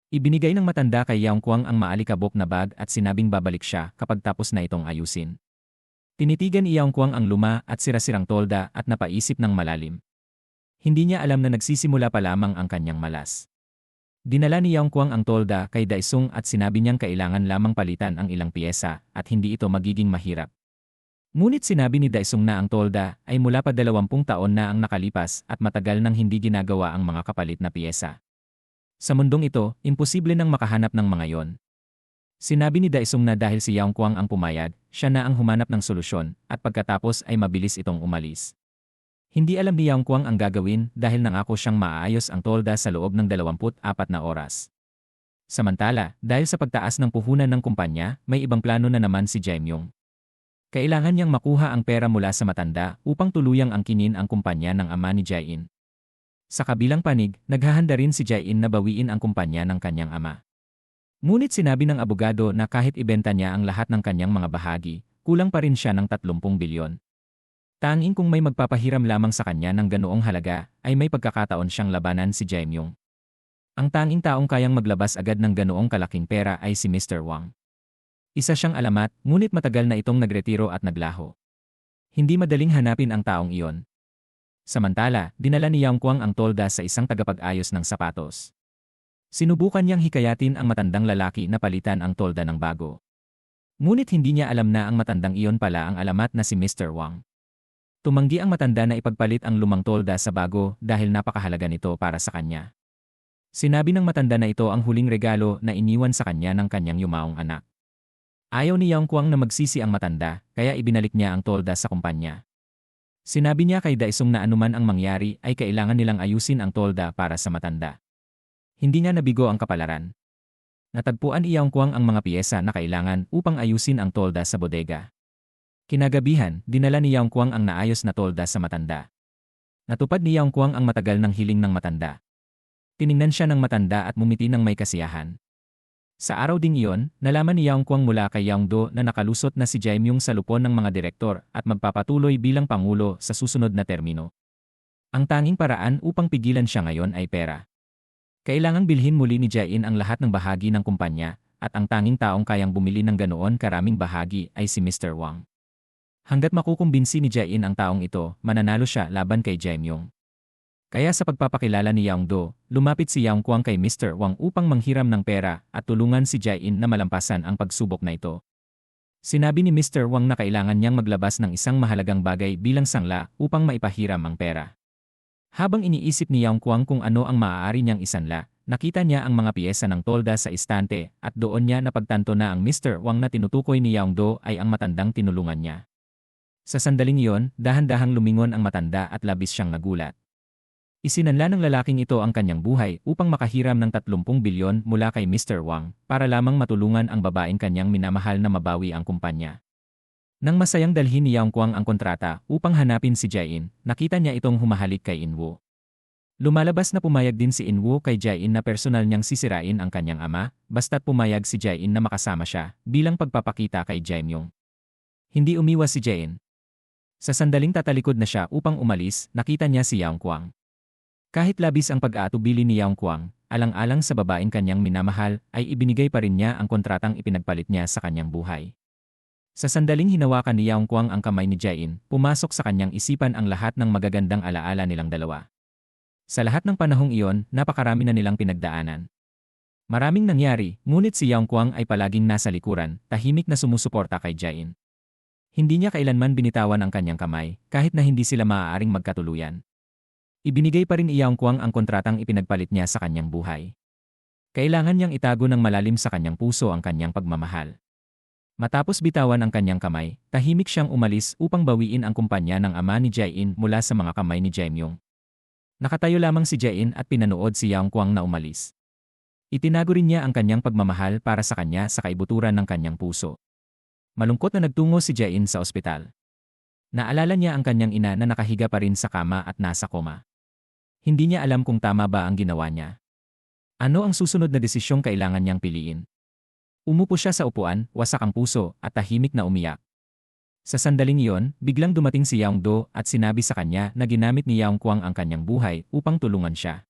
Ibinigay ng matanda kay Yaong Kwang ang maalikabok na bag at sinabing babalik siya kapag tapos na itong ayusin. Tinitigan ni Yaong Kwang ang luma at sirasirang tolda at napaisip ng malalim. Hindi niya alam na nagsisimula pa lamang ang kanyang malas. Dinala ni Yaong Kwang ang tolda kay Daisung at sinabi niyang kailangan lamang palitan ang ilang piyesa at hindi ito magiging mahirap. Ngunit sinabi ni Daisung na ang tolda ay mula pa 20 taon na ang nakalipas at matagal nang hindi ginagawa ang mga kapalit na piyesa. Sa mundong ito, imposible nang makahanap ng mga yon. Sinabi ni Daisung na dahil si Yaong Kwang ang pumayag, siya na ang humanap ng solusyon at pagkatapos ay mabilis itong umalis. Hindi alam ni Yaong Kwang ang gagawin dahil nangako siyang maaayos ang tolda sa loob ng 24 na oras. Samantala, dahil sa pagtaas ng puhunan ng kumpanya, may ibang plano na naman si Jaemyung. Kailangan niyang makuha ang pera mula sa matanda upang tuluyang angkinin ang kumpanya ng ama ni Jain. Sa kabilang panig, naghahanda rin si Jain na bawiin ang kumpanya ng kanyang ama. Ngunit sinabi ng abogado na kahit ibenta niya ang lahat ng kanyang mga bahagi, kulang pa rin siya ng 30 bilyon. Tanging kung may magpapahiram lamang sa kanya ng ganoong halaga, ay may pagkakataon siyang labanan si Jaemyung. Ang tanging taong kayang maglabas agad ng ganoong kalaking pera ay si Mr. Wang. Isa siyang alamat, ngunit matagal na itong nagretiro at naglaho. Hindi madaling hanapin ang taong iyon. Samantala, dinala ni Yaong Kwang ang tolda sa isang tagapag-ayos ng sapatos. Sinubukan niyang hikayatin ang matandang lalaki na palitan ang tolda ng bago. Ngunit hindi niya alam na ang matandang iyon pala ang alamat na si Mr. Wang. Tumanggi ang matanda na ipagpalit ang lumang tolda sa bago dahil napakahalaga nito para sa kanya. Sinabi ng matanda na ito ang huling regalo na iniwan sa kanya ng kanyang yumaong anak. Ayaw ni Yang Kuang na magsisi ang matanda, kaya ibinalik niya ang tolda sa kumpanya. Sinabi niya kay Daisong na anuman ang mangyari ay kailangan nilang ayusin ang tolda para sa matanda. Hindi niya nabigo ang kapalaran. Natagpuan ni Yang Kuang ang mga piyesa na kailangan upang ayusin ang tolda sa bodega. Kinagabihan, dinala ni Yang Kuang ang naayos na tolda sa matanda. Natupad ni Yang Kuang ang matagal ng hiling ng matanda. Tiningnan siya ng matanda at mumiti ng may kasiyahan. Sa araw ding iyon, nalaman ni Yang Kuang mula kay Yang Do na nakalusot na si Jaimyung sa lupon ng mga direktor at magpapatuloy bilang pangulo sa susunod na termino. Ang tanging paraan upang pigilan siya ngayon ay pera. Kailangang bilhin muli ni Jain ang lahat ng bahagi ng kumpanya at ang tanging taong kayang bumili ng ganoon karaming bahagi ay si Mr. Wang. Hanggat makukumbinsi ni Jain ang taong ito, mananalo siya laban kay Jaimyung. Kaya sa pagpapakilala ni Yang Do, lumapit si Yang Kuang kay Mr. Wang upang manghiram ng pera at tulungan si Jain na malampasan ang pagsubok na ito. Sinabi ni Mr. Wang na kailangan niyang maglabas ng isang mahalagang bagay bilang sangla upang maipahiram ang pera. Habang iniisip ni Yang Kuang kung ano ang maaari niyang isanla, nakita niya ang mga piyesa ng tolda sa istante at doon niya napagtanto na ang Mr. Wang na tinutukoy ni Yang Do ay ang matandang tinulungan niya. Sa sandaling iyon, dahan-dahang lumingon ang matanda at labis siyang nagulat. Isinanla ng lalaking ito ang kanyang buhay upang makahiram ng 30 bilyon mula kay Mr. Wang para lamang matulungan ang babaeng kanyang minamahal na mabawi ang kumpanya. Nang masayang dalhin ni Yang Kuang ang kontrata upang hanapin si Jain, nakita niya itong humahalik kay Inwo. Lumalabas na pumayag din si Inwo kay Jain na personal niyang sisirain ang kanyang ama, basta't pumayag si Jain na makasama siya bilang pagpapakita kay Jaimyung. Hindi umiwas si Jain. Sa sandaling tatalikod na siya upang umalis, nakita niya si Yang Kuang. Kahit labis ang pag-aatubili ni Yang Kuang, alang-alang sa babaeng kanyang minamahal, ay ibinigay pa rin niya ang kontratang ipinagpalit niya sa kanyang buhay. Sa sandaling hinawakan ni Yang Kuang ang kamay ni Jain, pumasok sa kanyang isipan ang lahat ng magagandang alaala nilang dalawa. Sa lahat ng panahong iyon, napakarami na nilang pinagdaanan. Maraming nangyari, ngunit si Yang Kuang ay palaging nasa likuran, tahimik na sumusuporta kay Jain. Hindi niya kailanman binitawan ang kanyang kamay, kahit na hindi sila maaaring magkatuluyan. Ibinigay pa rin ni Yang Kuang ang kontratang ipinagpalit niya sa kanyang buhay. Kailangan niyang itago ng malalim sa kanyang puso ang kanyang pagmamahal. Matapos bitawan ang kanyang kamay, tahimik siyang umalis upang bawiin ang kumpanya ng ama ni Jain mula sa mga kamay ni Jaimyung. Nakatayo lamang si Jain at pinanood si Yang Kuang na umalis. Itinago rin niya ang kanyang pagmamahal para sa kanya sa kaibuturan ng kanyang puso. Malungkot na nagtungo si Jain sa ospital. Naalala niya ang kanyang ina na nakahiga pa rin sa kama at nasa koma. Hindi niya alam kung tama ba ang ginawa niya. Ano ang susunod na desisyong kailangan niyang piliin? Umupo siya sa upuan, wasak ang puso, at tahimik na umiyak. Sa sandaling iyon, biglang dumating si Yang Do at sinabi sa kanya na ginamit ni Yang Kuang ang kanyang buhay upang tulungan siya.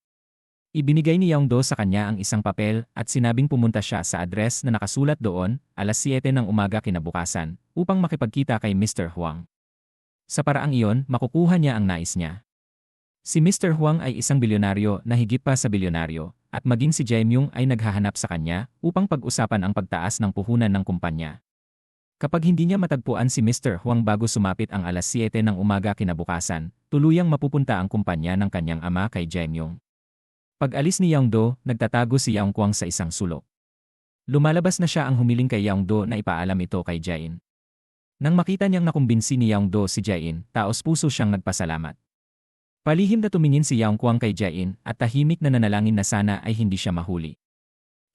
Ibinigay ni Yang Do sa kanya ang isang papel at sinabing pumunta siya sa address na nakasulat doon, 7:00 ng umaga kinabukasan, upang makipagkita kay Mr. Huang. Sa paraang iyon, makukuha niya ang nais niya. Si Mr. Huang ay isang bilyonaryo na higit pa sa bilyonaryo, at maging si Jaimyung ay naghahanap sa kanya upang pag-usapan ang pagtaas ng puhunan ng kumpanya. Kapag hindi niya matagpuan si Mr. Huang bago sumapit ang 7:00 ng umaga kinabukasan, tuluyang mapupunta ang kumpanya ng kanyang ama kay Jaimyung. Pag-alis ni Yang Do, nagtatago si Yang Kuang sa isang sulok. Lumalabas na siya ang humiling kay Yang Do na ipaalam ito kay Jain. Nang makita niyang nakumbinsi ni Yang Do si Jain, taos puso siyang nagpasalamat. Palihim na tumingin si Yang Kuang kay Jain at tahimik na nanalangin na sana ay hindi siya mahuli.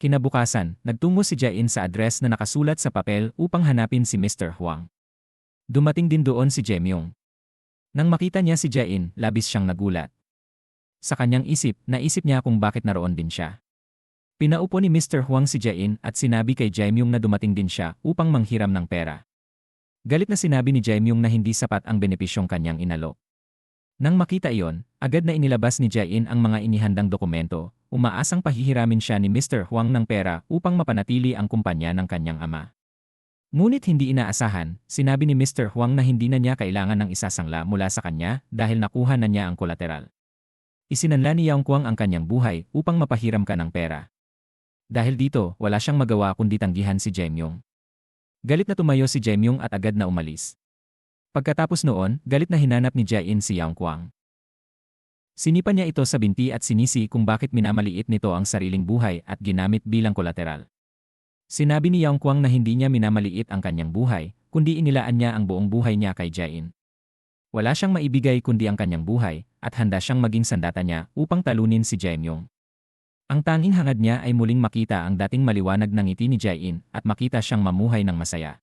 Kinabukasan, nagtungo si Jain sa address na nakasulat sa papel upang hanapin si Mr. Huang. Dumating din doon si Jaimyung. Nang makita niya si Jain, labis siyang nagulat. Sa kanyang isip, naisip niya kung bakit naroon din siya. Pinaupo ni Mr. Huang si Jain at sinabi kay Jaimyung na dumating din siya upang manghiram ng pera. Galit na sinabi ni Jaimyung na hindi sapat ang benepisyong kanyang inalok. Nang makita iyon, agad na inilabas ni Jain ang mga inihandang dokumento, umaasang pahihiramin siya ni Mr. Huang ng pera upang mapanatili ang kumpanya ng kanyang ama. Ngunit hindi inaasahan, sinabi ni Mr. Huang na hindi na niya kailangan ng isasangla mula sa kanya dahil nakuha na niya ang kolateral. Isinanla ni Yang Kuang ang kanyang buhay upang mapahiram ka ng pera. Dahil dito, wala siyang magawa kundi tanggihan si Jaimyung. Galit na tumayo si Jaimyung at agad na umalis. Pagkatapos noon, galit na hinanap ni Jain si Yang Kuang. Sinipa niya ito sa binti at sinisi kung bakit minamaliit nito ang sariling buhay at ginamit bilang kolateral. Sinabi ni Yang Kwang na hindi niya minamaliit ang kanyang buhay, kundi inilaan niya ang buong buhay niya kay Jae-in. Wala siyang maibigay kundi ang kanyang buhay, at handa siyang maging sandata niya upang talunin si Jae-myung. Ang tanging hangad niya ay muling makita ang dating maliwanag na ngiti ni Jae-in at makita siyang mamuhay ng masaya.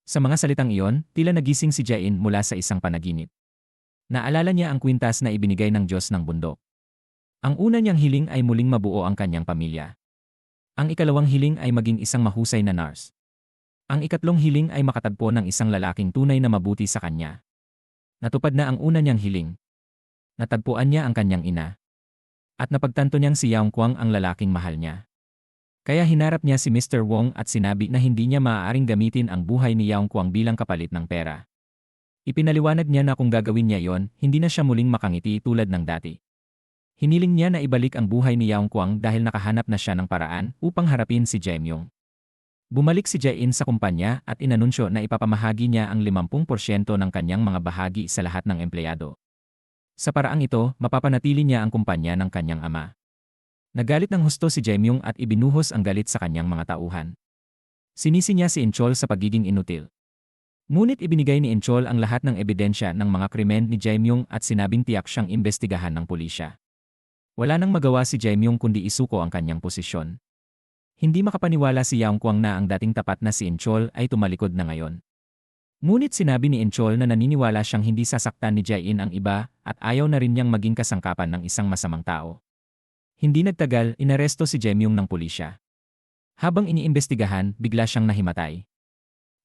Sa mga salitang iyon, tila nagising si Jae-in mula sa isang panaginip. Naalala niya ang kwintas na ibinigay ng Diyos ng bundok. Ang una niyang hiling ay muling mabuo ang kanyang pamilya. Ang ikalawang hiling ay maging isang mahusay na nurse. Ang ikatlong hiling ay makatagpo ng isang lalaking tunay na mabuti sa kanya. Natupad na ang una niyang hiling. Natagpuan niya ang kanyang ina. At napagtanto niyang si Yang Kwang ang lalaking mahal niya. Kaya hinarap niya si Mr. Wong at sinabi na hindi niya maaaring gamitin ang buhay ni Yang Kwang bilang kapalit ng pera. Ipinaliwanag niya na kung gagawin niya yon, hindi na siya muling makangiti tulad ng dati. Hiniling niya na ibalik ang buhay ni Yang Kwang dahil nakahanap na siya ng paraan upang harapin si Jae-myung. Bumalik si Jae-in sa kumpanya at inanunsyo na ipapamahagi niya ang 50% ng kanyang mga bahagi sa lahat ng empleyado. Sa paraang ito, mapapanatili niya ang kumpanya ng kanyang ama. Nagalit ng husto si Jae-myung at ibinuhos ang galit sa kanyang mga tauhan. Sinisi niya si Inchol sa pagiging inutil. Ngunit ibinigay ni Inchol ang lahat ng ebidensya ng mga krimen ni Jae-myung at sinabing tiyak siyang imbestigahan ng pulisya. Wala nang magawa si Jae-myung kundi isuko ang kanyang posisyon. Hindi makapaniwala si Yang Kwang na ang dating tapat na si Inchol ay tumalikod na ngayon. Ngunit sinabi ni Inchol na naniniwala siyang hindi sasaktan ni Jae-in ang iba at ayaw na rin niyang maging kasangkapan ng isang masamang tao. Hindi nagtagal, inaresto si Jae-myung ng pulisya. Habang iniimbestigahan, bigla siyang nahimatay.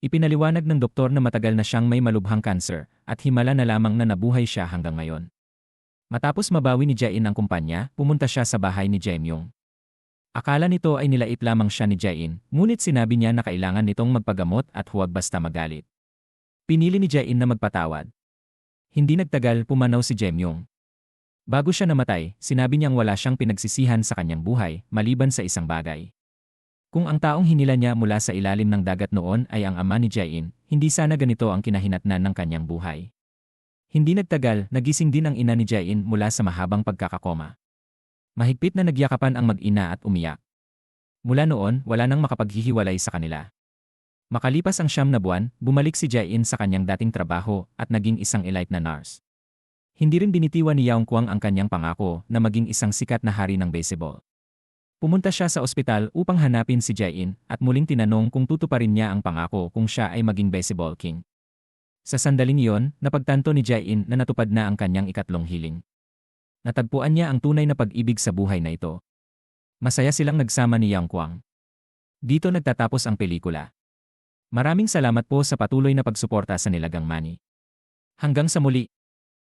Ipinaliwanag ng doktor na matagal na siyang may malubhang kanser at himala na lamang na nabuhay siya hanggang ngayon. Matapos mabawi ni Jae-in ang kumpanya, pumunta siya sa bahay ni Jae-myung. Akala nito ay nilait lamang siya ni Jae-in, ngunit sinabi niya na kailangan nitong magpagamot at huwag basta magalit. Pinili ni Jae-in na magpatawad. Hindi nagtagal, pumanaw si Jae-myung. Bago siya namatay, sinabi niyang wala siyang pinagsisihan sa kanyang buhay, maliban sa isang bagay. Kung ang taong hinila niya mula sa ilalim ng dagat noon ay ang ama ni Jae-in, hindi sana ganito ang kinahinatnan ng kanyang buhay. Hindi nagtagal, nagising din ang ina ni Jae-in mula sa mahabang pagkakakoma. Mahigpit na nagyakapan ang mag-ina at umiyak. Mula noon, wala nang makapaghihiwalay sa kanila. Makalipas ang 9 na buwan, bumalik si Jae-in sa kanyang dating trabaho at naging isang elite na nurse. Hindi rin binitiwan ni Yang Kwang ang kanyang pangako na maging isang sikat na hari ng baseball. Pumunta siya sa ospital upang hanapin si Jae-in at muling tinanong kung tutuparin niya ang pangako kung siya ay maging baseball king. Sa sandaling iyon, napagtanto ni Jae-in na natupad na ang kanyang ikatlong hiling. Natagpuan niya ang tunay na pag-ibig sa buhay na ito. Masaya silang nagsama ni Yang Kwang. Dito nagtatapos ang pelikula. Maraming salamat po sa patuloy na pagsuporta sa Nilagang Money. Hanggang sa muli.